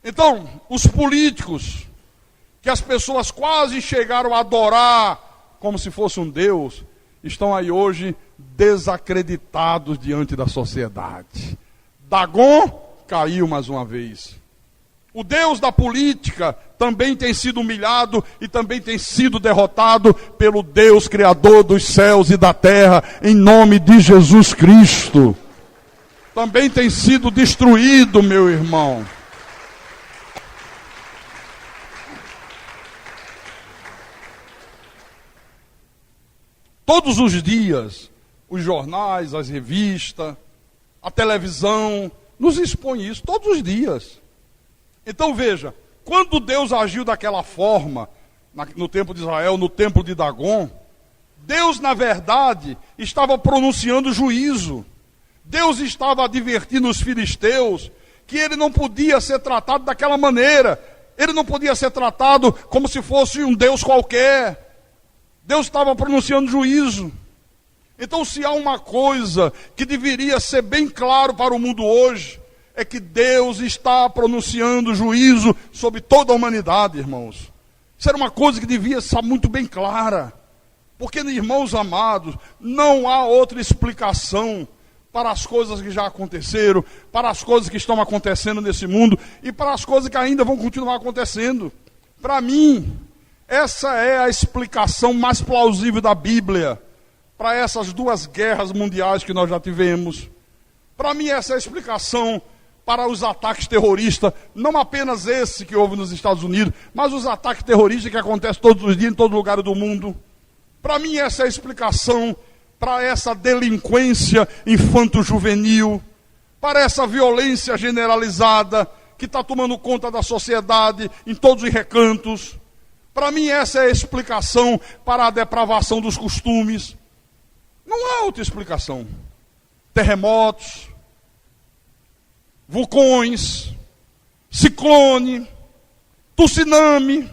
Então, os políticos, que as pessoas quase chegaram a adorar como se fosse um Deus, estão aí hoje desacreditados diante da sociedade. Dagon caiu mais uma vez. O Deus da política também tem sido humilhado e também tem sido derrotado pelo Deus Criador dos céus e da terra, em nome de Jesus Cristo. Também tem sido destruído, meu irmão. Todos os dias, os jornais, as revistas, a televisão, nos expõem isso, todos os dias. Então veja, quando Deus agiu daquela forma, no tempo de Israel, no templo de Dagon, Deus, na verdade, estava pronunciando juízo. Deus estava advertindo os filisteus que ele não podia ser tratado daquela maneira. Ele não podia ser tratado como se fosse um Deus qualquer. Deus estava pronunciando juízo. Então, se há uma coisa que deveria ser bem claro para o mundo hoje, é que Deus está pronunciando juízo sobre toda a humanidade, irmãos. Isso era uma coisa que devia estar muito bem clara. Porque, irmãos amados, não há outra explicação para as coisas que já aconteceram, para as coisas que estão acontecendo nesse mundo e para as coisas que ainda vão continuar acontecendo. Para mim, essa é a explicação mais plausível da Bíblia para essas duas guerras mundiais que nós já tivemos. Para mim, essa é a explicação para os ataques terroristas, não apenas esse que houve nos Estados Unidos, mas os ataques terroristas que acontecem todos os dias em todo lugar do mundo. Para mim, essa é a explicação para essa delinquência infanto-juvenil, para essa violência generalizada que está tomando conta da sociedade em todos os recantos. Para mim, essa é a explicação para a depravação dos costumes. Não há outra explicação. Terremotos, vulcões, ciclone, tsunami.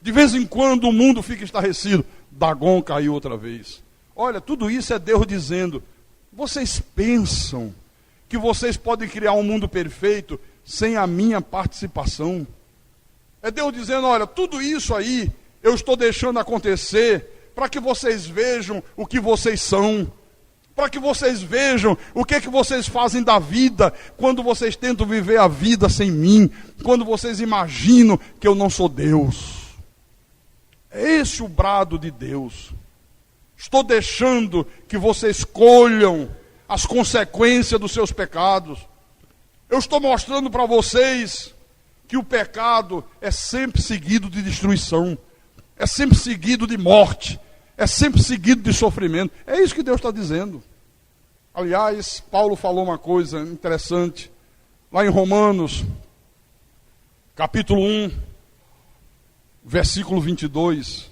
De vez em quando o mundo fica estarrecido. Dagon caiu outra vez. Olha, tudo isso é Deus dizendo: vocês pensam que vocês podem criar um mundo perfeito sem a minha participação? É Deus dizendo: olha, tudo isso aí eu estou deixando acontecer para que vocês vejam o que vocês são, para que vocês vejam o que é que vocês fazem da vida quando vocês tentam viver a vida sem mim, quando vocês imaginam que eu não sou Deus. É esse o brado de Deus. Estou deixando que vocês colham as consequências dos seus pecados. Eu estou mostrando para vocês que o pecado é sempre seguido de destruição, é sempre seguido de morte, é sempre seguido de sofrimento. É isso que Deus está dizendo. Aliás, Paulo falou uma coisa interessante, lá em Romanos, capítulo 1, versículo 22.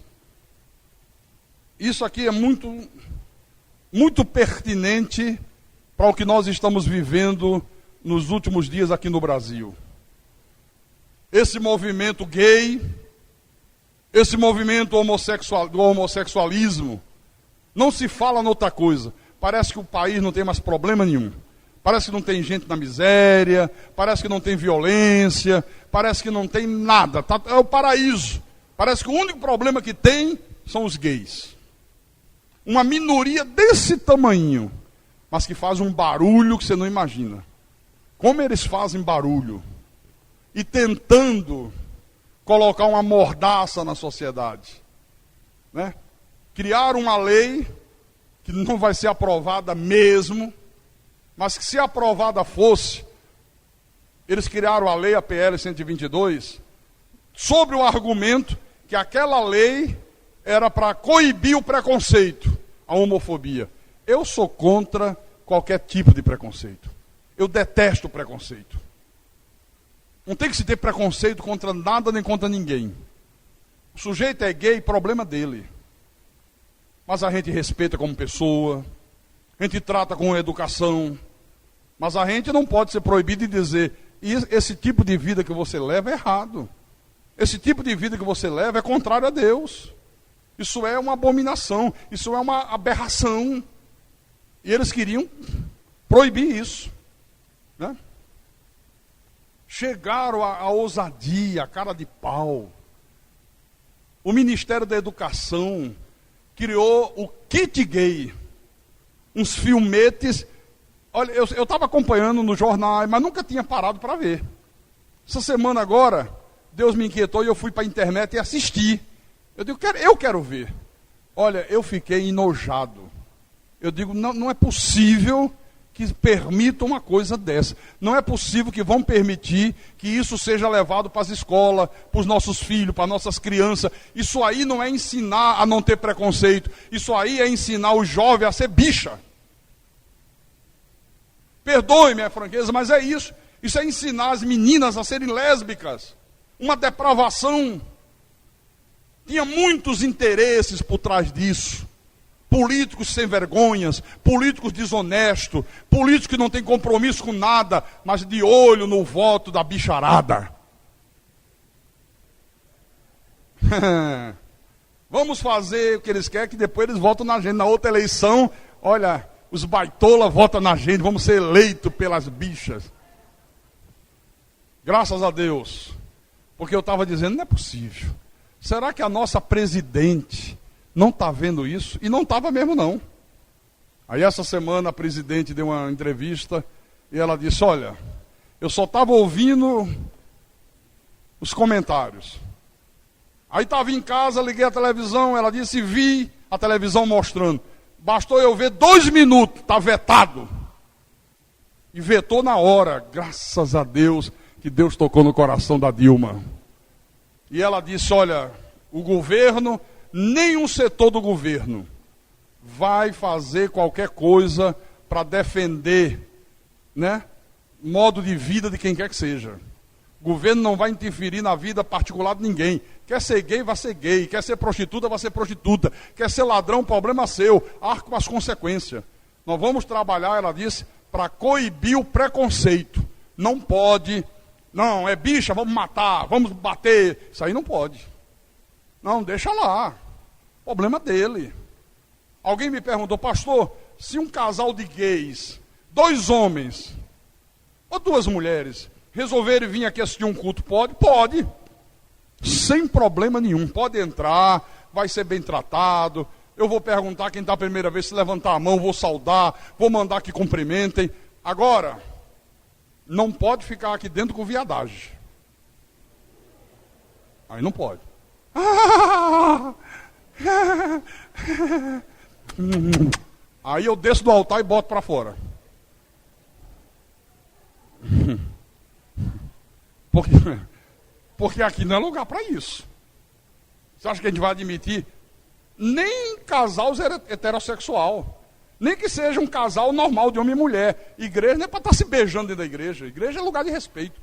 Isso aqui é muito, muito pertinente para o que nós estamos vivendo nos últimos dias aqui no Brasil. Esse movimento gay, esse movimento do homossexualismo, não se fala noutra coisa. Parece que o país não tem mais problema nenhum. Parece que não tem gente na miséria, parece que não tem violência, parece que não tem nada. É o paraíso. Parece que o único problema que tem são os gays. Uma minoria desse tamanho, mas que faz um barulho que você não imagina. Como eles fazem barulho? E tentando colocar uma mordaça na sociedade, né? Criaram uma lei que não vai ser aprovada mesmo, mas que se aprovada fosse, eles criaram a lei, a PL 122, sobre o argumento que aquela lei era para coibir o preconceito, a homofobia. Eu sou contra qualquer tipo de preconceito. Eu detesto preconceito. Não tem que se ter preconceito contra nada nem contra ninguém. O sujeito é gay, problema dele. Mas a gente respeita como pessoa, a gente trata com educação, mas a gente não pode ser proibido de dizer, esse tipo de vida que você leva é errado. Esse tipo de vida que você leva é contrário a Deus. Isso é uma abominação, isso é uma aberração. E eles queriam proibir isso, né? Chegaram à ousadia, a cara de pau. O Ministério da Educação criou o kit gay. Uns filmetes. Olha, eu estava acompanhando no jornal, mas nunca tinha parado para ver. Essa semana agora, Deus me inquietou e eu fui para a internet e assisti. Eu digo, eu quero ver. Olha, eu fiquei enojado. Eu digo, não é possível que permitam uma coisa dessa. Não é possível que vão permitir que isso seja levado para as escolas, para os nossos filhos, para as nossas crianças. Isso aí não é ensinar a não ter preconceito. Isso aí é ensinar o jovem a ser bicha. Perdoe minha franqueza, mas é isso. Isso é ensinar as meninas a serem lésbicas. Uma depravação. Tinha muitos interesses por trás disso. Políticos sem vergonhas, políticos desonestos, políticos que não têm compromisso com nada, mas de olho no voto da bicharada. Vamos fazer o que eles querem, que depois eles votam na gente. Na outra eleição, olha, os baitola votam na gente, vamos ser eleitos pelas bichas. Graças a Deus. Porque eu estava dizendo, não é possível. Será que a nossa presidente não está vendo isso? E não estava mesmo, não. Aí essa semana a presidente deu uma entrevista e ela disse, olha, eu só estava ouvindo os comentários. Aí estava em casa, liguei a televisão, ela disse, vi a televisão mostrando. Bastou eu ver 2 minutos, está vetado. E vetou na hora, graças a Deus, que Deus tocou no coração da Dilma. E ela disse, olha, o governo, nenhum setor do governo vai fazer qualquer coisa para defender, né, modo de vida de quem quer que seja. O governo não vai interferir na vida particular de ninguém. Quer ser gay, vai ser gay. Quer ser prostituta, vai ser prostituta. Quer ser ladrão, problema seu. Arco com as consequências. Nós vamos trabalhar, ela disse, para coibir o preconceito. Não pode, não, é bicha, vamos matar, vamos bater. Isso aí não pode. Não, deixa lá. Problema dele. Alguém me perguntou, pastor, se um casal de gays, 2 homens ou 2 mulheres, resolverem vir aqui assistir um culto, pode? Pode. Sem problema nenhum. Pode entrar, vai ser bem tratado. Eu vou perguntar quem está a primeira vez, se levantar a mão, vou saudar, vou mandar que cumprimentem. Agora, não pode ficar aqui dentro com viadagem. Aí não pode. Aí eu desço do altar e boto para fora. Porque aqui não é lugar para isso. Você acha que a gente vai admitir? Nem casal heterossexual. Nem que seja um casal normal de homem e mulher. Igreja não é para estar se beijando dentro da igreja. Igreja é lugar de respeito.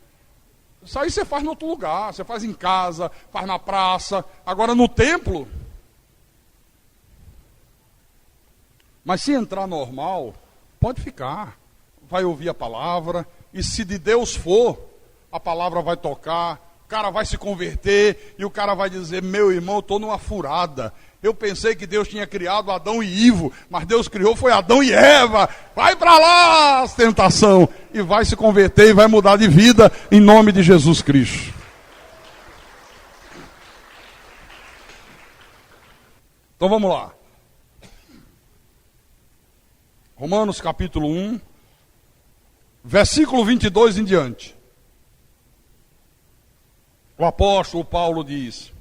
Isso aí você faz em outro lugar. Você faz em casa, faz na praça. Agora no templo. Mas se entrar normal, pode ficar. Vai ouvir a palavra. E se de Deus for, a palavra vai tocar. O cara vai se converter. E o cara vai dizer, meu irmão, eu estou numa furada. Eu pensei que Deus tinha criado Adão e Ivo, mas Deus criou foi Adão e Eva. Vai para lá, tentação. E vai se converter e vai mudar de vida em nome de Jesus Cristo. Então vamos lá. Romanos capítulo 1, versículo 22 em diante. O apóstolo Paulo diz: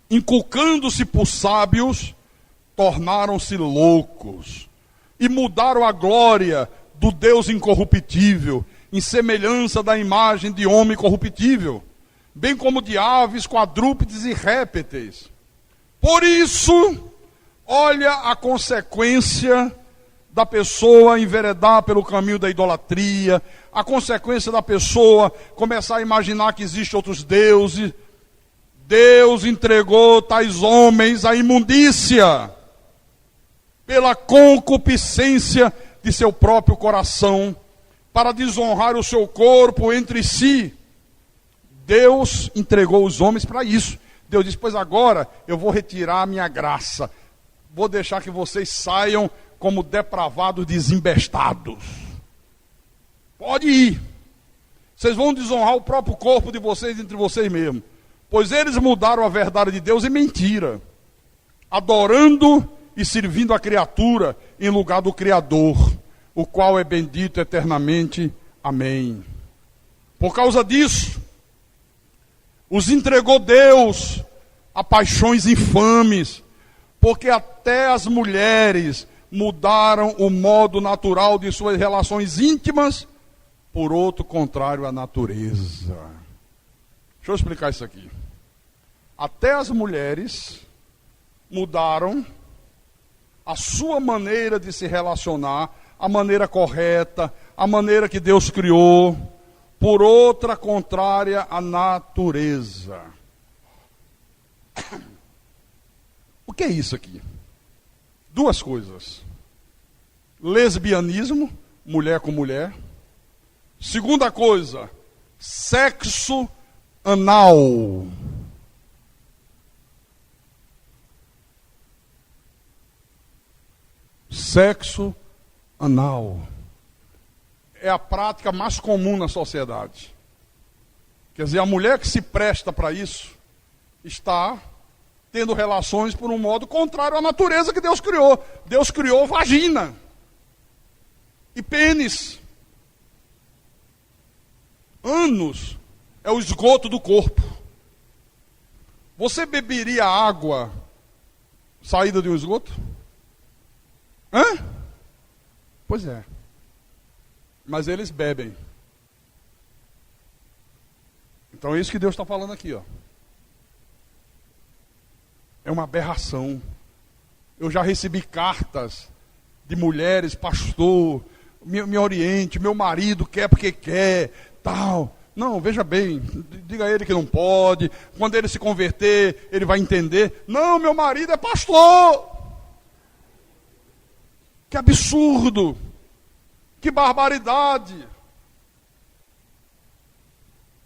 inculcando-se por sábios, tornaram-se loucos e mudaram a glória do Deus incorruptível em semelhança da imagem de homem corruptível, bem como de aves, quadrúpedes e répteis. Por isso, olha a consequência da pessoa enveredar pelo caminho da idolatria, a consequência da pessoa começar a imaginar que existem outros deuses. Deus entregou tais homens à imundícia pela concupiscência de seu próprio coração, para desonrar o seu corpo entre si. Deus entregou os homens para isso. Deus disse: pois agora eu vou retirar a minha graça, vou deixar que vocês saiam como depravados, desembestados. Pode ir. Vocês vão desonrar o próprio corpo de vocês entre vocês mesmos, pois eles mudaram a verdade de Deus em mentira, adorando e servindo a criatura em lugar do Criador, o qual é bendito eternamente. Amém. Por causa disso, os entregou Deus a paixões infames, porque até as mulheres mudaram o modo natural de suas relações íntimas por outro contrário à natureza. Deixa eu explicar isso aqui. Até as mulheres mudaram a sua maneira de se relacionar, a maneira correta, a maneira que Deus criou, por outra contrária à natureza. O que é isso aqui? Duas coisas: lesbianismo, mulher com mulher. Segunda coisa, sexo anal. Sexo anal é a prática mais comum na sociedade. Quer dizer, a mulher que se presta para isso está tendo relações por um modo contrário à natureza que Deus criou. Deus criou vagina e pênis. Ânus é o esgoto do corpo. Você beberia água saída de um esgoto? Hã? Pois é. Mas eles bebem. Então é isso que Deus está falando aqui, ó. É uma aberração. Eu já recebi cartas de mulheres: pastor, me oriente, meu marido quer porque quer, tal. Não, veja bem, diga a ele que não pode. Quando ele se converter, ele vai entender. Não, meu marido é pastor. Que absurdo! Que barbaridade!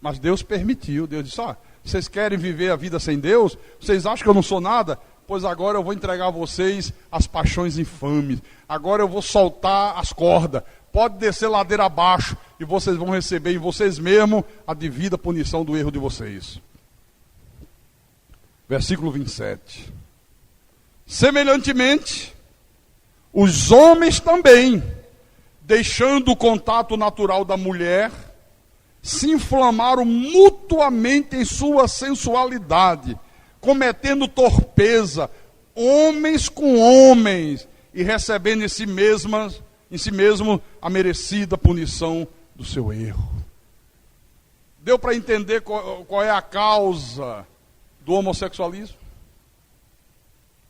Mas Deus permitiu. Deus disse: vocês querem viver a vida sem Deus? Vocês acham que eu não sou nada? Pois agora eu vou entregar a vocês as paixões infames. Agora eu vou soltar as cordas. Pode descer ladeira abaixo e vocês vão receber em vocês mesmos a devida punição do erro de vocês. Versículo 27. Semelhantemente, os homens também, deixando o contato natural da mulher, se inflamaram mutuamente em sua sensualidade, cometendo torpeza, homens com homens, e recebendo em si mesmo a merecida punição do seu erro. Deu para entender qual é a causa do homossexualismo?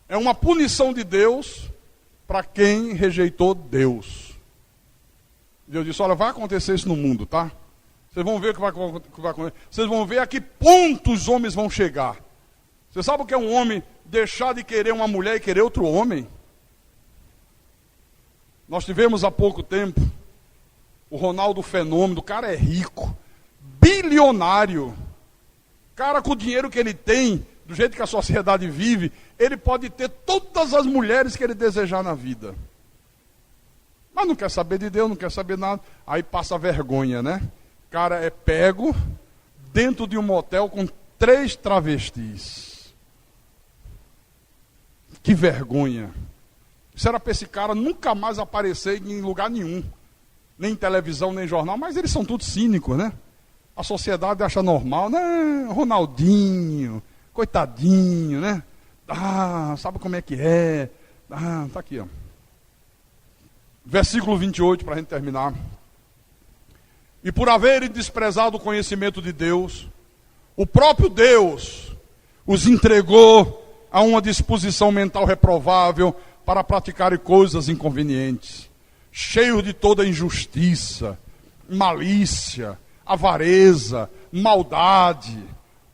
É uma punição de Deus para quem rejeitou Deus. Deus disse: olha, vai acontecer isso no mundo, tá? Vocês vão ver o que vai acontecer. Vocês vão ver a que ponto os homens vão chegar. Você sabe o que é um homem deixar de querer uma mulher e querer outro homem? Nós tivemos há pouco tempo o Ronaldo Fenômeno. O cara é rico, bilionário. Cara, com o dinheiro que ele tem, do jeito que a sociedade vive, ele pode ter todas as mulheres que ele desejar na vida. Mas não quer saber de Deus, não quer saber nada. Aí passa vergonha, né? O cara é pego dentro de um motel com 3 travestis. Que vergonha. Isso era para esse cara nunca mais aparecer em lugar nenhum. Nem em televisão, nem em jornal. Mas eles são todos cínicos, né? A sociedade acha normal, né? Ronaldinho, coitadinho, né? Sabe como é que é? Tá aqui, ó. Versículo 28, para a gente terminar. E por haverem desprezado o conhecimento de Deus, o próprio Deus os entregou a uma disposição mental reprovável para praticarem coisas inconvenientes, cheios de toda injustiça, malícia, avareza, maldade,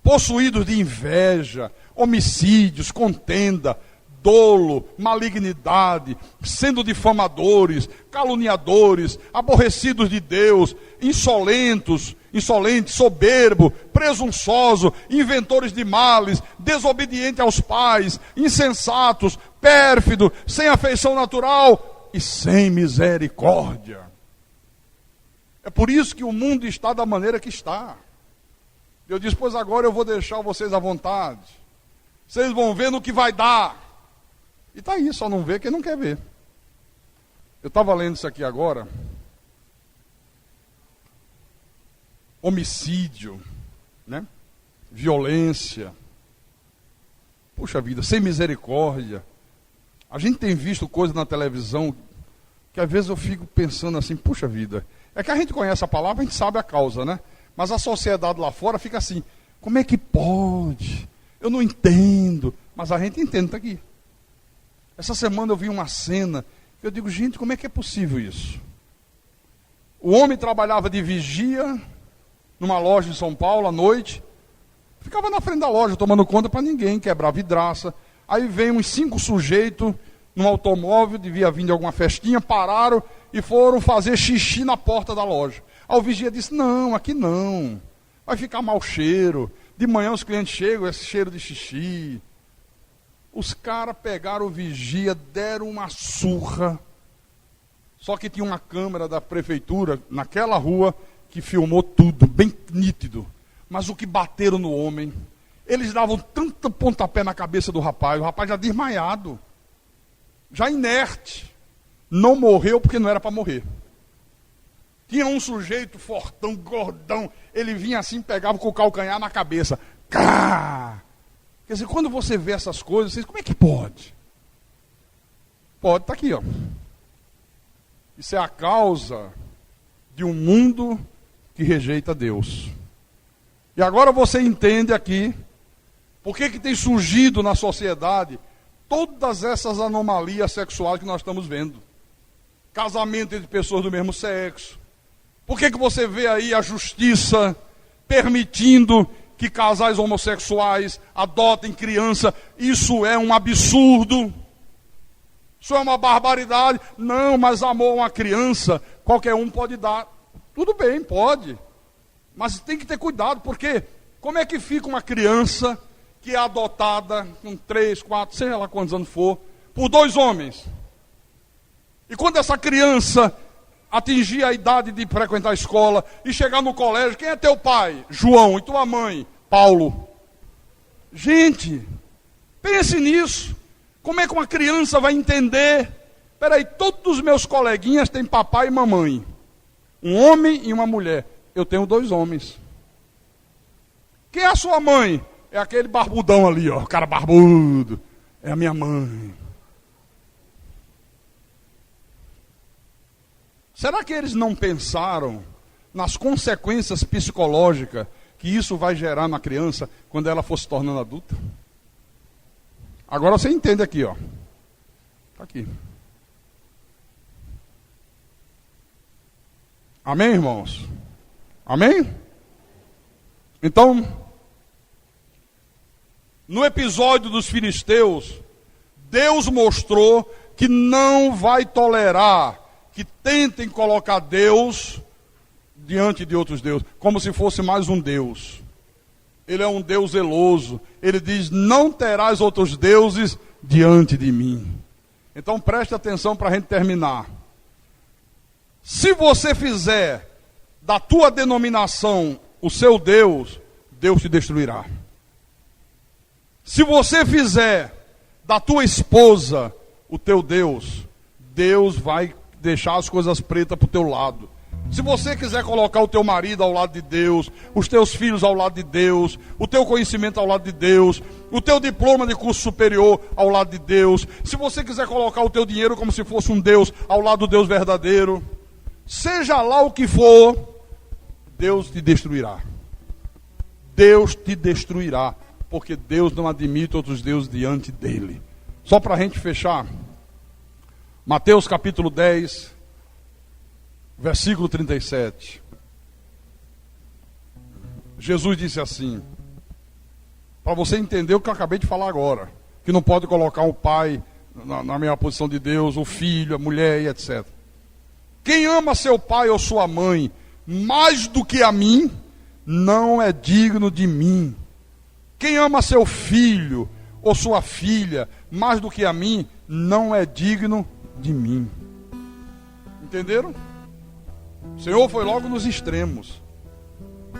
possuídos de inveja, homicídios, contenda, dolo, malignidade, sendo difamadores, caluniadores, aborrecidos de Deus, insolentes, soberbo, presunçoso, inventores de males, desobedientes aos pais, insensatos, pérfido, sem afeição natural e sem misericórdia. É por isso que o mundo está da maneira que está. Eu disse, pois agora eu vou deixar vocês à vontade. Vocês vão ver no que vai dar. E está aí, só não vê quem não quer ver. Eu estava lendo isso aqui agora. Homicídio, né? Violência. Puxa vida, sem misericórdia. A gente tem visto coisas na televisão que às vezes eu fico pensando assim, puxa vida. É que a gente conhece a palavra, a gente sabe a causa, né? Mas a sociedade lá fora fica assim, como é que pode? Eu não entendo. Mas a gente entende, está aqui. Essa semana eu vi uma cena, que eu digo, gente, como é que é possível isso? O homem trabalhava de vigia, numa loja em São Paulo, à noite, ficava na frente da loja, tomando conta para ninguém, quebrar vidraça. Aí vem uns 5 sujeitos, num automóvel, devia vir de alguma festinha, pararam e foram fazer xixi na porta da loja. Aí o vigia disse, não, aqui não, vai ficar mau cheiro, de manhã os clientes chegam, esse cheiro de xixi. Os caras pegaram o vigia, deram uma surra. Só que tinha uma câmera da prefeitura naquela rua que filmou tudo, bem nítido. Mas o que bateram no homem, eles davam tanto pontapé na cabeça do rapaz, o rapaz já desmaiado, já inerte. Não morreu porque não era para morrer. Tinha um sujeito fortão, gordão, ele vinha assim, pegava com o calcanhar na cabeça. Cá! Quer dizer, quando você vê essas coisas, você diz, como é que pode? Pode, está aqui, ó. Isso é a causa de um mundo que rejeita Deus. E agora você entende aqui, por que tem surgido na sociedade todas essas anomalias sexuais que nós estamos vendo. Casamento entre pessoas do mesmo sexo. Por que você vê aí a justiça permitindo que casais homossexuais adotem criança? Isso é um absurdo. Isso é uma barbaridade. Não, mas amor a uma criança, qualquer um pode dar. Tudo bem, pode. Mas tem que ter cuidado, porque como é que fica uma criança que é adotada com 3, 4, sei lá quantos anos for, por 2 homens? E quando essa criança atingir a idade de frequentar a escola e chegar no colégio, quem é teu pai? João. E tua mãe? Paulo. Gente, pense nisso. Como é que uma criança vai entender? Peraí, todos os meus coleguinhas têm papai e mamãe. Um homem e uma mulher. Eu tenho 2 homens. Quem é a sua mãe? É aquele barbudão ali, ó, cara barbudo. É a minha mãe. Será que eles não pensaram nas consequências psicológicas que isso vai gerar na criança quando ela for se tornando adulta? Agora você entende aqui, ó. Está aqui. Amém, irmãos? Amém? Então, no episódio dos filisteus, Deus mostrou que não vai tolerar que tentem colocar Deus diante de outros deuses, como se fosse mais um Deus. Ele é um Deus zeloso. Ele diz, não terás outros deuses diante de mim. Então preste atenção para a gente terminar. Se você fizer da tua denominação o seu Deus, Deus te destruirá. Se você fizer da tua esposa o teu Deus, Deus vai deixar as coisas pretas para o teu lado. Se você quiser colocar o teu marido ao lado de Deus, os teus filhos ao lado de Deus, o teu conhecimento ao lado de Deus, o teu diploma de curso superior ao lado de Deus, se você quiser colocar o teu dinheiro como se fosse um Deus ao lado do Deus verdadeiro, seja lá o que for, Deus te destruirá. Deus te destruirá, porque Deus não admite outros deuses diante dele. Só para a gente fechar, Mateus capítulo 10, versículo 37. Jesus disse assim, para você entender o que eu acabei de falar agora, que não pode colocar o pai na mesma posição de Deus, o filho, a mulher e etc. Quem ama seu pai ou sua mãe mais do que a mim, não é digno de mim. Quem ama seu filho ou sua filha mais do que a mim, não é digno de mim. Entenderam? O Senhor foi logo nos extremos.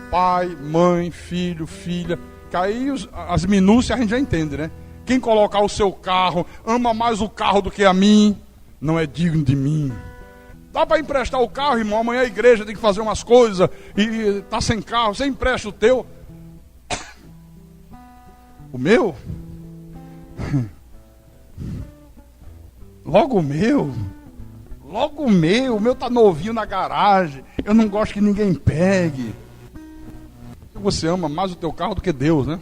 Pai, mãe, filho, filha. Que aí as minúcias a gente já entende, né? Quem colocar o seu carro, ama mais o carro do que a mim, não é digno de mim. Dá para emprestar o carro, irmão? Amanhã a igreja tem que fazer umas coisas e tá sem carro, você empresta o teu. O meu? Logo o meu? Logo o meu tá novinho na garagem, eu não gosto que ninguém pegue. Você ama mais o teu carro do que Deus, né?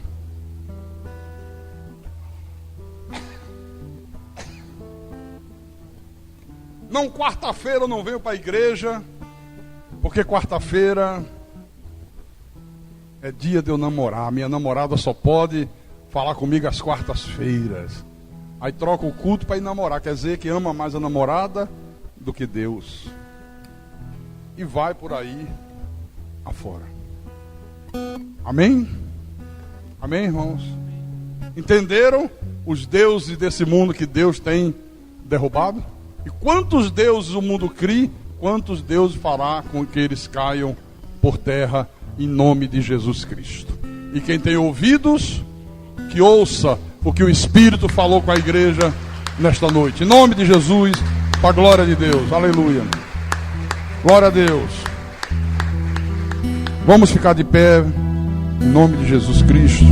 Não, quarta-feira eu não venho para a igreja, porque quarta-feira é dia de eu namorar. Minha namorada só pode falar comigo às quartas-feiras. Aí troca o culto para ir namorar. Quer dizer que ama mais a namorada do que Deus. E vai por aí afora. Amém? Amém, irmãos? Entenderam os deuses desse mundo que Deus tem derrubado? E quantos deuses o mundo cria, quantos deuses fará com que eles caiam por terra em nome de Jesus Cristo. E quem tem ouvidos, que ouça o que o Espírito falou com a igreja nesta noite. Em nome de Jesus, para a glória de Deus. Aleluia. Glória a Deus. Vamos ficar de pé, em nome de Jesus Cristo.